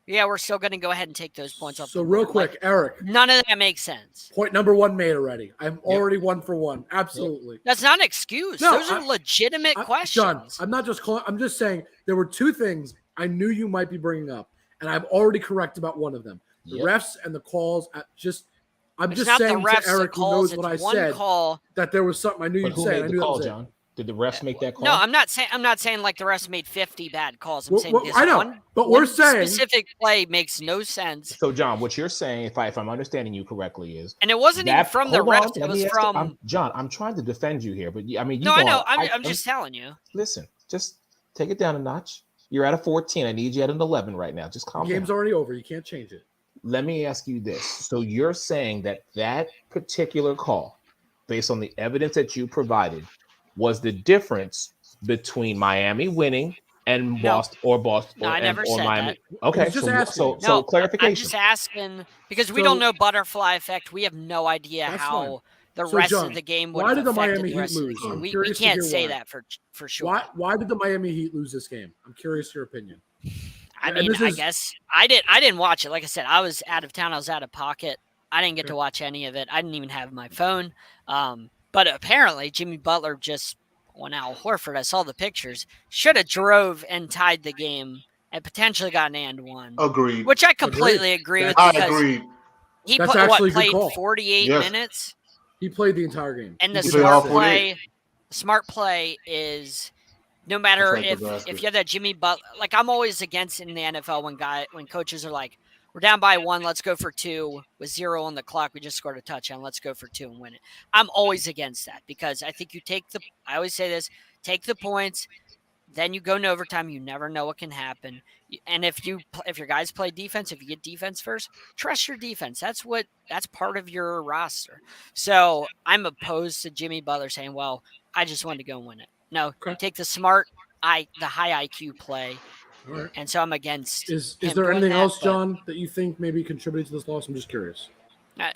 Speaker 3: yeah, we're still going to go ahead and take those points off
Speaker 2: So
Speaker 3: the
Speaker 2: real
Speaker 3: board?
Speaker 2: quick,
Speaker 3: Like,
Speaker 2: Eric,
Speaker 3: none of that makes sense.
Speaker 2: point number 1 made already. I'm already 1 for 1. Absolutely.
Speaker 3: That's not an excuse.
Speaker 2: No,
Speaker 3: Those are legitimate questions.
Speaker 2: John, I'm not just calling. I'm just saying there were 2 things I knew you might be bringing up, and I'm already correct about one of them. The refs and the calls. I'm
Speaker 3: It's
Speaker 2: just
Speaker 3: not
Speaker 2: saying
Speaker 3: the refs,
Speaker 2: to Eric,
Speaker 3: the
Speaker 2: who
Speaker 3: calls,
Speaker 2: knows what I
Speaker 3: it's one
Speaker 2: said,
Speaker 3: call.
Speaker 2: that there was something I knew
Speaker 6: But
Speaker 2: you'd
Speaker 6: who
Speaker 2: say.
Speaker 6: made
Speaker 2: I
Speaker 6: the
Speaker 2: knew that
Speaker 6: call,
Speaker 2: was it.
Speaker 6: John? Did the refs make that call?
Speaker 3: No, I'm not saying like the refs made 50 bad calls. I'm saying this
Speaker 2: I know,
Speaker 3: one,
Speaker 2: but
Speaker 3: one
Speaker 2: we're saying
Speaker 3: specific play makes no sense.
Speaker 6: So, John, what you're saying, if I'm understanding you correctly, is
Speaker 3: And it wasn't even from the refs. It was from
Speaker 6: John. I'm trying to defend you here, but I mean,
Speaker 3: No, I know. I'm just telling you.
Speaker 6: Listen. Just take it down a notch. You're at a 14. I need you at an 11 right now. Just calm
Speaker 2: the game's
Speaker 6: down.
Speaker 2: already over. You can't change it.
Speaker 6: Let me ask you this. So you're saying that particular call, based on the evidence that you provided, was the difference between Miami winning and Boston
Speaker 3: No, I never said
Speaker 6: Miami.
Speaker 3: that.
Speaker 6: Okay,
Speaker 2: He's just
Speaker 6: so
Speaker 2: asking.
Speaker 6: so clarification.
Speaker 3: I'm just asking because we
Speaker 2: So-
Speaker 3: don't know butterfly effect. We have no idea
Speaker 2: That's
Speaker 3: how
Speaker 2: fine.
Speaker 3: the
Speaker 2: So,
Speaker 3: rest
Speaker 2: John,
Speaker 3: of the game would
Speaker 2: why
Speaker 3: have
Speaker 2: did the
Speaker 3: affected
Speaker 2: Miami
Speaker 3: the
Speaker 2: Heat
Speaker 3: rest of the
Speaker 2: lose?
Speaker 3: game.
Speaker 2: I'm
Speaker 3: We
Speaker 2: curious to
Speaker 3: can't
Speaker 2: hear
Speaker 3: say
Speaker 2: why.
Speaker 3: that for sure.
Speaker 2: Why did the Miami Heat lose this game? I'm curious your opinion.
Speaker 3: I
Speaker 2: And
Speaker 3: mean,
Speaker 2: this
Speaker 3: I
Speaker 2: is-
Speaker 3: guess I didn't watch it. Like I said, I was out of town. I was out of pocket. I didn't get
Speaker 2: Okay.
Speaker 3: to watch any of it. I didn't even have my phone. But apparently, Jimmy Butler just went out. Horford, I saw the pictures, should have drove and tied the game and potentially got an and one.
Speaker 1: Agreed.
Speaker 3: Which I completely agree with
Speaker 1: I
Speaker 3: because
Speaker 1: agreed.
Speaker 3: he
Speaker 2: That's
Speaker 3: put,
Speaker 2: actually a good
Speaker 3: played
Speaker 2: call.
Speaker 3: 48
Speaker 1: Yes.
Speaker 3: minutes.
Speaker 2: He played the entire game.
Speaker 3: And the
Speaker 1: He played all
Speaker 3: smart
Speaker 1: 48.
Speaker 3: play is no matter
Speaker 1: That's like the
Speaker 3: if
Speaker 1: basket.
Speaker 3: you have that Jimmy Butler, like I'm always against in the NFL when coaches are like, we're down by 1, let's go for 2 with 0 on the clock. We just scored a touchdown. Let's go for 2 and win it. I'm always against that because I think I always say this, take the points, then you go into overtime. You never know what can happen. And if your guys play defense, if you get defense first, trust your defense. That's part of your roster. So I'm opposed to Jimmy Butler saying, well, I just wanted to go and win it. No,
Speaker 2: Okay.
Speaker 3: take the smart, the high IQ play.
Speaker 2: All right.
Speaker 3: And so I'm against.
Speaker 2: Is
Speaker 3: him
Speaker 2: there
Speaker 3: doing
Speaker 2: anything
Speaker 3: that,
Speaker 2: else,
Speaker 3: but-
Speaker 2: John, that you think maybe contributed to this loss? I'm just curious.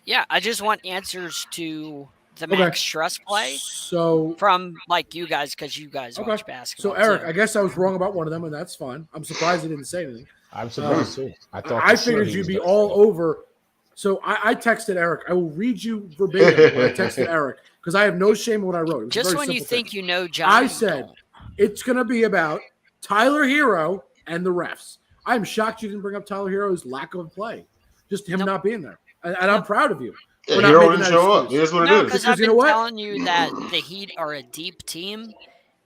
Speaker 3: Yeah, I just want answers to the
Speaker 2: Okay.
Speaker 3: Max Struss play
Speaker 2: So,
Speaker 3: from like you guys because you guys
Speaker 2: Okay.
Speaker 3: watch
Speaker 2: so
Speaker 3: basketball.
Speaker 2: Eric,
Speaker 3: too.
Speaker 2: I guess I was wrong about one of them, and that's fine. I'm surprised he didn't say anything.
Speaker 6: I'm surprised too. I thought
Speaker 2: I
Speaker 6: for sure
Speaker 2: figured
Speaker 6: he
Speaker 2: you'd
Speaker 6: was
Speaker 2: be
Speaker 6: gonna
Speaker 2: all
Speaker 6: say.
Speaker 2: over. So I texted Eric. I will read you verbatim what I texted Eric because I have no shame in what I wrote. It was a
Speaker 3: just
Speaker 2: very
Speaker 3: when you
Speaker 2: simple
Speaker 3: think
Speaker 2: thing.
Speaker 3: you know John,
Speaker 2: I
Speaker 3: you
Speaker 2: said
Speaker 3: don't.
Speaker 2: it's going to be about Tyler Hero and the refs. I'm shocked you didn't bring up Tyler Hero's lack of play, just him not being there. And I'm proud of you.
Speaker 1: Yeah,
Speaker 2: We're not
Speaker 1: Hero
Speaker 2: making
Speaker 1: didn't
Speaker 2: that
Speaker 1: show up.
Speaker 2: excuse.
Speaker 1: It is what it
Speaker 3: No,
Speaker 1: is.
Speaker 3: because I've been telling you that the Heat are a deep team,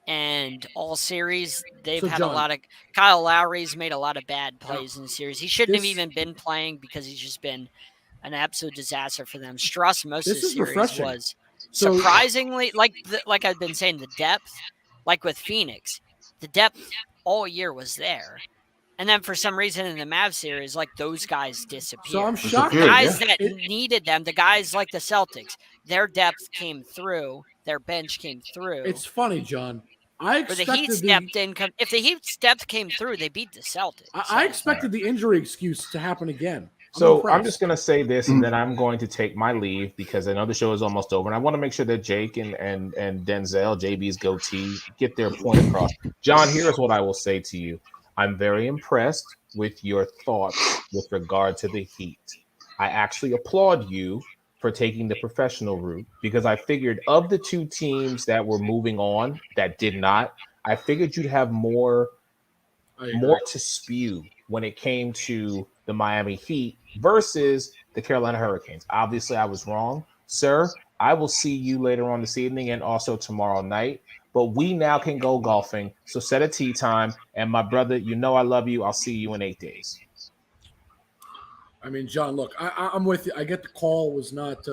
Speaker 3: and all series they've had
Speaker 2: John,
Speaker 3: a lot of. Kyle Lowry's made a lot of bad plays in the series. He shouldn't have even been playing because he's just been an absolute disaster for them. Struss most of the series was surprisingly like I've been saying, the depth, like with Phoenix, the depth all year was there. And then for some reason in the Mavs series, like those guys disappeared.
Speaker 2: So I'm shocked.
Speaker 3: The guys that needed them, the guys like the Celtics, their depth came through, their bench came through.
Speaker 2: It's funny, John. I expected
Speaker 3: the Heat stepped in. If the Heat depth came through, they beat the Celtics.
Speaker 2: I expected the injury excuse to happen again.
Speaker 6: I'm just going to say this, and then I'm going to take my leave because I know the show is almost over. And I want to make sure that Jake and Denzel, JB's goatee, get their point across. John, here's what I will say to you. I'm very impressed with your thoughts with regard to the Heat. I actually applaud you for taking the professional route because I figured of the two teams that were moving on that did not, I figured you'd have more to spew when it came to the Miami Heat versus the Carolina Hurricanes. Obviously, I was wrong. Sir, I will see you later on this evening and also tomorrow night. But we now can go golfing. So set a tee time. And my brother, you know I love you. I'll see you in 8 days.
Speaker 2: I mean, John, look, I'm with you. I get the call was not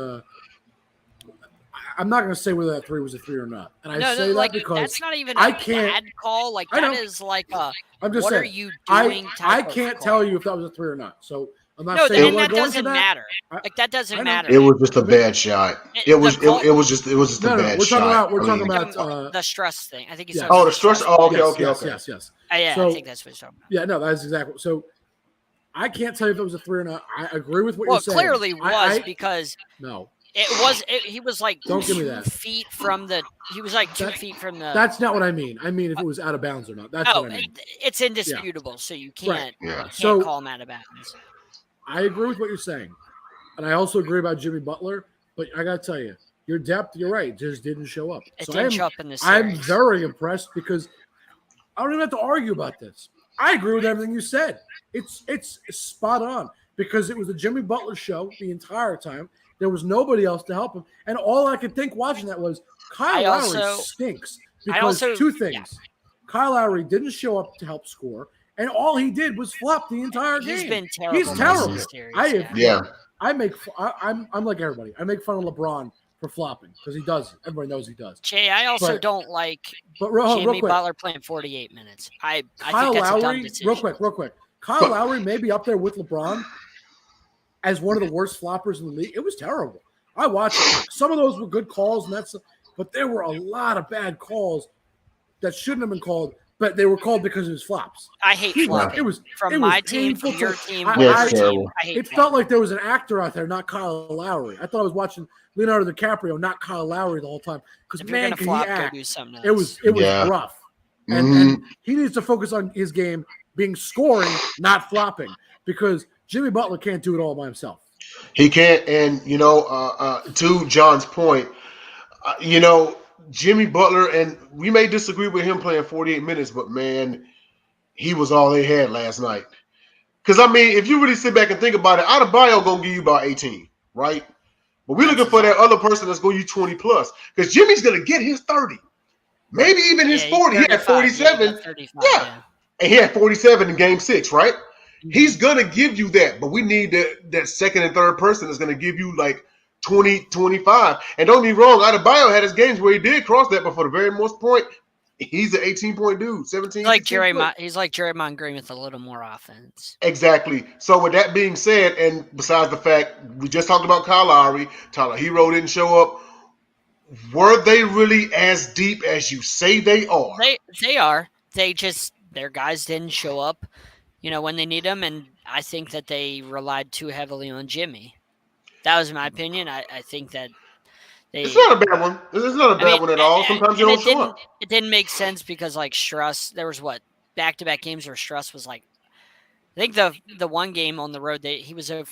Speaker 2: I'm not going to say whether that 3 was a 3 or not. And I say that because
Speaker 3: that's not even a bad call. Like that is like
Speaker 2: I'm just
Speaker 3: what
Speaker 2: saying,
Speaker 3: are you doing?
Speaker 2: I can't tell you if that was a 3 or not. So I'm not
Speaker 3: saying
Speaker 2: that
Speaker 3: doesn't matter. Like that doesn't matter.
Speaker 1: It was just a bad shot. It was just a bad shot.
Speaker 2: We're talking about
Speaker 3: the stress thing. I think he's
Speaker 1: the stress. Oh, okay.
Speaker 2: Yes.
Speaker 3: Yeah, I think that's what he's talking about.
Speaker 2: Yeah, no, that's exactly. So I can't tell you if it was a 3 or not. I agree with what you're saying.
Speaker 3: Well, it clearly was because
Speaker 2: no.
Speaker 3: He was like
Speaker 2: Don't give me
Speaker 3: 2
Speaker 2: that.
Speaker 3: feet from the. He was like 2 feet from the.
Speaker 2: That's not what I mean. I mean if it was out of bounds or not. That's what I mean.
Speaker 3: It's indisputable, so you can't.
Speaker 2: Right.
Speaker 3: You can't call him out of bounds.
Speaker 2: I agree with what you're saying, and I also agree about Jimmy Butler. But I got to tell you, your depth. You're right. Just didn't show up.
Speaker 3: It didn't show up in this.
Speaker 2: I'm very impressed because I don't even have to argue about this. I agree with everything you said. It's spot on because it was the Jimmy Butler show the entire time. There was nobody else to help him. And all I could think watching that was Kyle Lowry stinks because 2 things. Yeah. Kyle Lowry didn't show up to help score, and all he did was flop the entire game.
Speaker 3: He's been terrible.
Speaker 2: He's terrible.
Speaker 3: Series,
Speaker 2: I'm like everybody. I make fun of LeBron for flopping because he does it. Everybody knows he does.
Speaker 3: Jay, I also don't like Jimmy Butler playing 48 minutes. I think that's a dumb decision.
Speaker 2: Real quick. Kyle Lowry may be up there with LeBron as one of the worst floppers in the league. It was terrible. I watched it. Some of those were good calls, but there were a lot of bad calls that shouldn't have been called, but they were called because of his flops.
Speaker 3: I hate flopping.
Speaker 2: It was
Speaker 3: from my team, from your team,
Speaker 2: It felt like there was an actor out there, not Kyle Lowry. I thought I was watching Leonardo DiCaprio, not Kyle Lowry the whole time. Because man, can
Speaker 3: flop,
Speaker 2: he act?
Speaker 3: do something else.
Speaker 2: It was rough. And he needs to focus on his game being scoring, not flopping, because Jimmy Butler can't do it all by himself.
Speaker 1: He can't. And, to John's point, Jimmy Butler, and we may disagree with him playing 48 minutes, but, man, he was all they had last night. Because, I mean, if you really sit back and think about it, Adebayo going to give you about 18, right? But we're looking for that other person that's going to give you 20-plus. Because Jimmy's going to get his 30. Maybe even his 40. He had 47. Yeah. And he had 47 in Game 6, right? Mm-hmm. He's going to give you that. But we need that second and third person that's going to give you like 20, 25. And don't get me wrong, Adebayo had his games where he did cross that, but for the very most point, he's an 18-point dude, 17.
Speaker 3: He's like Draymond Green with a little more offense.
Speaker 1: Exactly. So with that being said, and besides the fact we just talked about Kyle Lowry, Tyler Hero didn't show up. Were they really as deep as you say they are?
Speaker 3: They are. Their guys didn't show up, when they need them, and I think that they relied too heavily on Jimmy. That was my opinion. I think that
Speaker 1: it's not a bad one. It's not a bad one at all. Sometimes you don't show up.
Speaker 3: It didn't make sense because Struss, there was back-to-back games where Struss was I think the one game on the road he was 0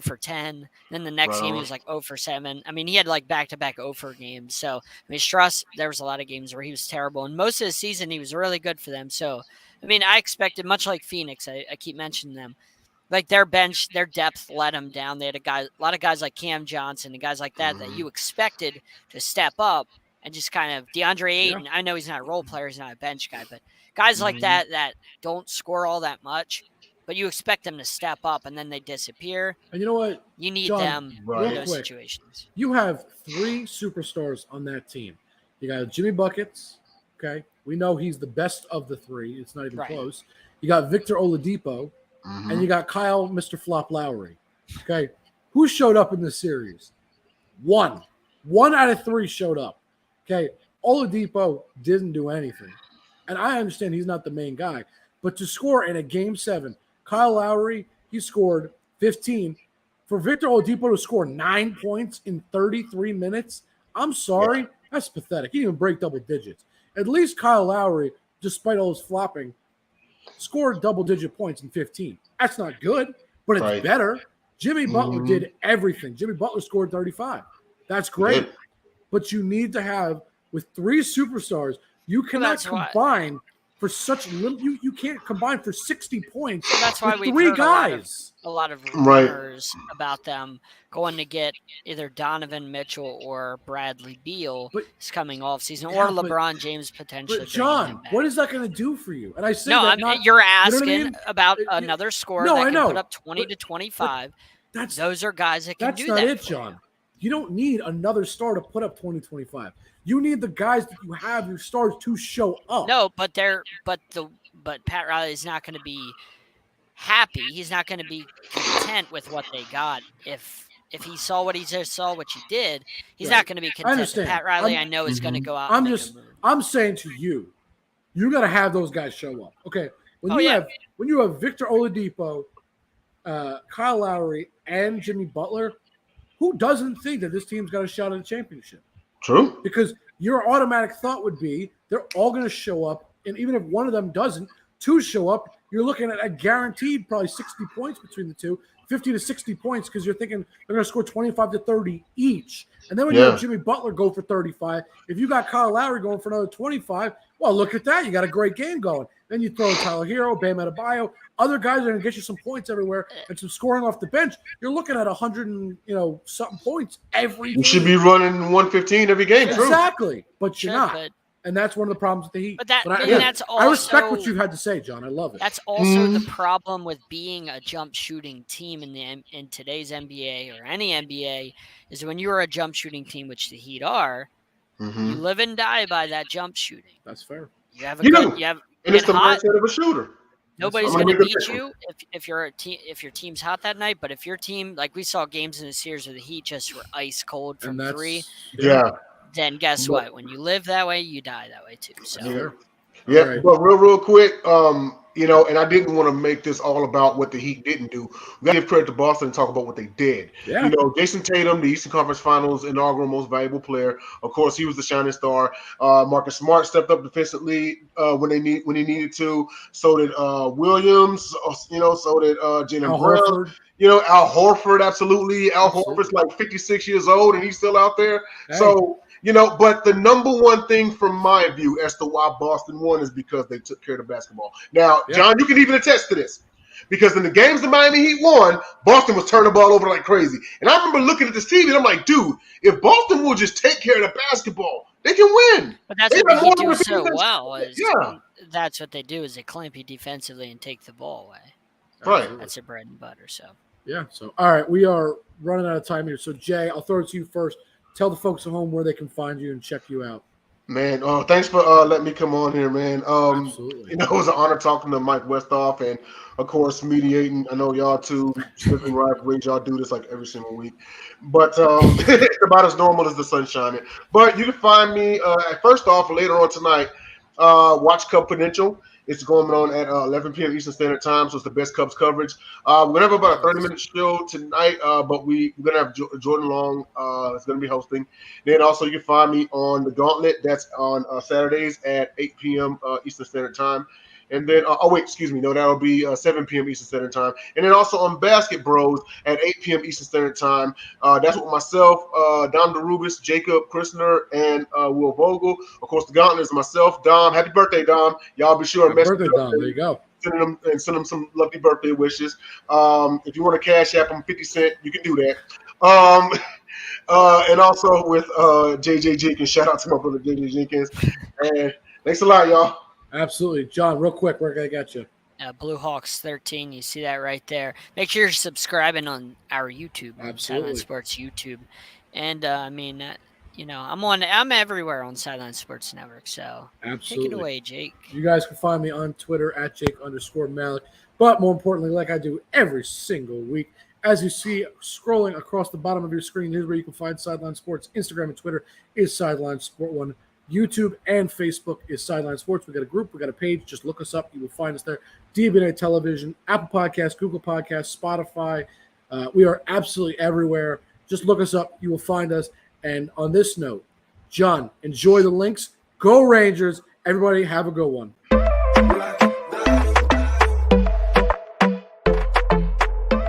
Speaker 3: for 10. Then the next game he was 0 for 7. I mean, he had back-to-back 0 for games. So I mean, Struss, there was a lot of games where he was terrible, and most of the season he was really good for them. So I mean, I expected, much like Phoenix, I keep mentioning them, like their bench, their depth let them down. They had a lot of guys like Cam Johnson and guys like that you expected to step up and just kind of DeAndre Ayton. I know he's not a role player, he's not a bench guy, but guys like that don't score all that much, but you expect them to step up and then they disappear.
Speaker 2: And you know what?
Speaker 3: You need
Speaker 2: John,
Speaker 3: them
Speaker 1: right.
Speaker 3: in those
Speaker 2: quick.
Speaker 3: situations.
Speaker 2: You have 3 superstars on that team. You got Jimmy Buckets. Okay. We know he's the best of the 3. It's not even close. You got Victor Oladipo. And you got Kyle, Mr. Flop Lowry. Okay. Who showed up in this series? 1. 1 out of 3 showed up. Okay. Oladipo didn't do anything. And I understand he's not the main guy. But to score in a game 7, Kyle Lowry, he scored 15. For Victor Oladipo to score 9 points in 33 minutes, I'm sorry. That's pathetic. He didn't even break double digits. At least Kyle Lowry, despite all his flopping, scored double-digit points in 15. That's not good, but it's better. Jimmy Butler did everything. Jimmy Butler scored 35. That's great. But you need to have, with 3 superstars, you cannot combine for such little. You can't combine for 60 points.
Speaker 3: So that's why we've
Speaker 2: 3
Speaker 3: heard
Speaker 2: guys.
Speaker 3: a lot of rumors about them going to get either Donovan Mitchell or Bradley Beal is coming off season, or LeBron James potentially.
Speaker 2: But John, what is that going to do for you? And I say
Speaker 3: you're asking about
Speaker 2: It-
Speaker 3: another scorer
Speaker 2: No,
Speaker 3: that
Speaker 2: I
Speaker 3: can
Speaker 2: know,
Speaker 3: put up 20 to 25.
Speaker 2: That's
Speaker 3: Those are guys that can do
Speaker 2: not
Speaker 3: that.
Speaker 2: it, John. You don't need another star to put up 20, 25. You need the guys that you have, your stars, to show up.
Speaker 3: No, but Pat Riley is not going to be happy. He's not going to be content with what they got. If he saw what he just saw, what you did, he's not going to be content.
Speaker 2: I understand.
Speaker 3: Pat Riley, I know, is going to go out.
Speaker 2: I'm saying to you, you got to have those guys show up. Okay, when you have Victor Oladipo, Kyle Lowry, and Jimmy Butler, who doesn't think that this team's got a shot at a championship?
Speaker 1: True.
Speaker 2: Because your automatic thought would be they're all going to show up, and even if one of them doesn't, 2 show up, you're looking at a guaranteed probably 60 points between the 2, 50 to 60 points, because you're thinking they're going to score 25 to 30 each. And then when you have Jimmy Butler go for 35, if you got Kyle Lowry going for another 25, well, look at that. You got a great game going. Then you throw Tyler Hero, Bam Adebayo. Other guys are going to get you some points everywhere and some scoring off the bench. You're looking at 100 and something points every game.
Speaker 1: You should be running 115 every game.
Speaker 2: Exactly. But you're not.
Speaker 3: But
Speaker 2: And that's one of the problems with the Heat.
Speaker 3: But that,
Speaker 2: But
Speaker 3: that's also,
Speaker 2: I respect what you've had to say, John. I love it.
Speaker 3: That's also the problem with being a jump shooting team in today's NBA or any NBA is when you are a jump shooting team, which the Heat are, you live and die by that jump shooting.
Speaker 2: That's fair.
Speaker 3: You have
Speaker 1: and it's the mindset of a shooter.
Speaker 3: Nobody's going to beat you if you're a team if your team's hot that night. But if your team, like we saw games in the series where the Heat just were ice cold from 3, then guess what? When you live that way, you die that way too. So
Speaker 1: But real quick, and I didn't want to make this all about what the Heat didn't do. We got to give credit to Boston and talk about what they did.
Speaker 2: Yeah.
Speaker 1: Jason Tatum, the Eastern Conference Finals inaugural most valuable player. Of course, he was the shining star. Marcus Smart stepped up defensively when he needed to. So did Williams. So did Jaylen Brown. Al Horford, absolutely. Al Horford's like 56 years old and he's still out there. Hey. So. But the number one thing from my view as to why Boston won is because they took care of the basketball. Now, John, you can even attest to this. Because in the games the Miami Heat won, Boston was turning the ball over like crazy. And I remember looking at this TV and I'm like, dude, if Boston will just take care of the basketball, they can win.
Speaker 3: But that's what the Heat do so well. That's what they do is they clamp you defensively and take the ball away.
Speaker 1: Right.
Speaker 3: That's their bread and butter. So
Speaker 2: all right, we are running out of time here. So Jay, I'll throw it to you first. Tell the folks at home where they can find you and check you out.
Speaker 1: Man, thanks for letting me come on here, man.
Speaker 2: Absolutely.
Speaker 1: It was an honor talking to Mike Westhoff and, of course, mediating. I know y'all too, Slipping Rivalries. Y'all do this like every single week. But it's about as normal as the sun shining. But you can find me, first off, later on tonight, Watch Confidential. It's going on at 11 p.m. Eastern Standard Time, so it's the best Cubs coverage. We're going to have about a 30-minute show tonight, but we're going to have Jordan Long. Is going to be hosting. Then also you can find me on The Gauntlet. That's on Saturdays at 8 p.m. Eastern Standard Time. And then, no, that'll be 7 p.m. Eastern Standard Time. And then also on Basket Bros at 8 p.m. Eastern Standard Time. That's with myself, Dom DeRubis, Jacob Christner, and Will Vogel. Of course, the Gauntlet is myself, Dom. Happy birthday, Dom. Y'all be sure and
Speaker 2: Happy birthday, Dom. There you go.
Speaker 1: Send them some lovely birthday wishes. If you want to cash app them 50 cents, you can do that. And also with JJ Jenkins. Shout out to my brother JJ Jenkins. And thanks a lot, y'all.
Speaker 2: Absolutely. John, real quick, where can I get you?
Speaker 3: Blue Hawks 13. You see that right there. Make sure you're subscribing on our YouTube, Sideline Sports YouTube. And I'm everywhere on Sideline Sports Network. So
Speaker 2: absolutely.
Speaker 3: Take it away, Jake.
Speaker 2: You guys can find me on Twitter at Jake_Malik. But more importantly, like I do every single week, as you see scrolling across the bottom of your screen, here's where you can find Sideline Sports. Instagram and Twitter is Sideline Sport 1. YouTube and Facebook is Sideline Sports. We got a group, we got a page. Just look us up. You will find us there. DBNA Television, Apple Podcasts, Google Podcasts, Spotify. We are absolutely everywhere. Just look us up. You will find us. And on this note, John, enjoy the links. Go Rangers. Everybody have a good one.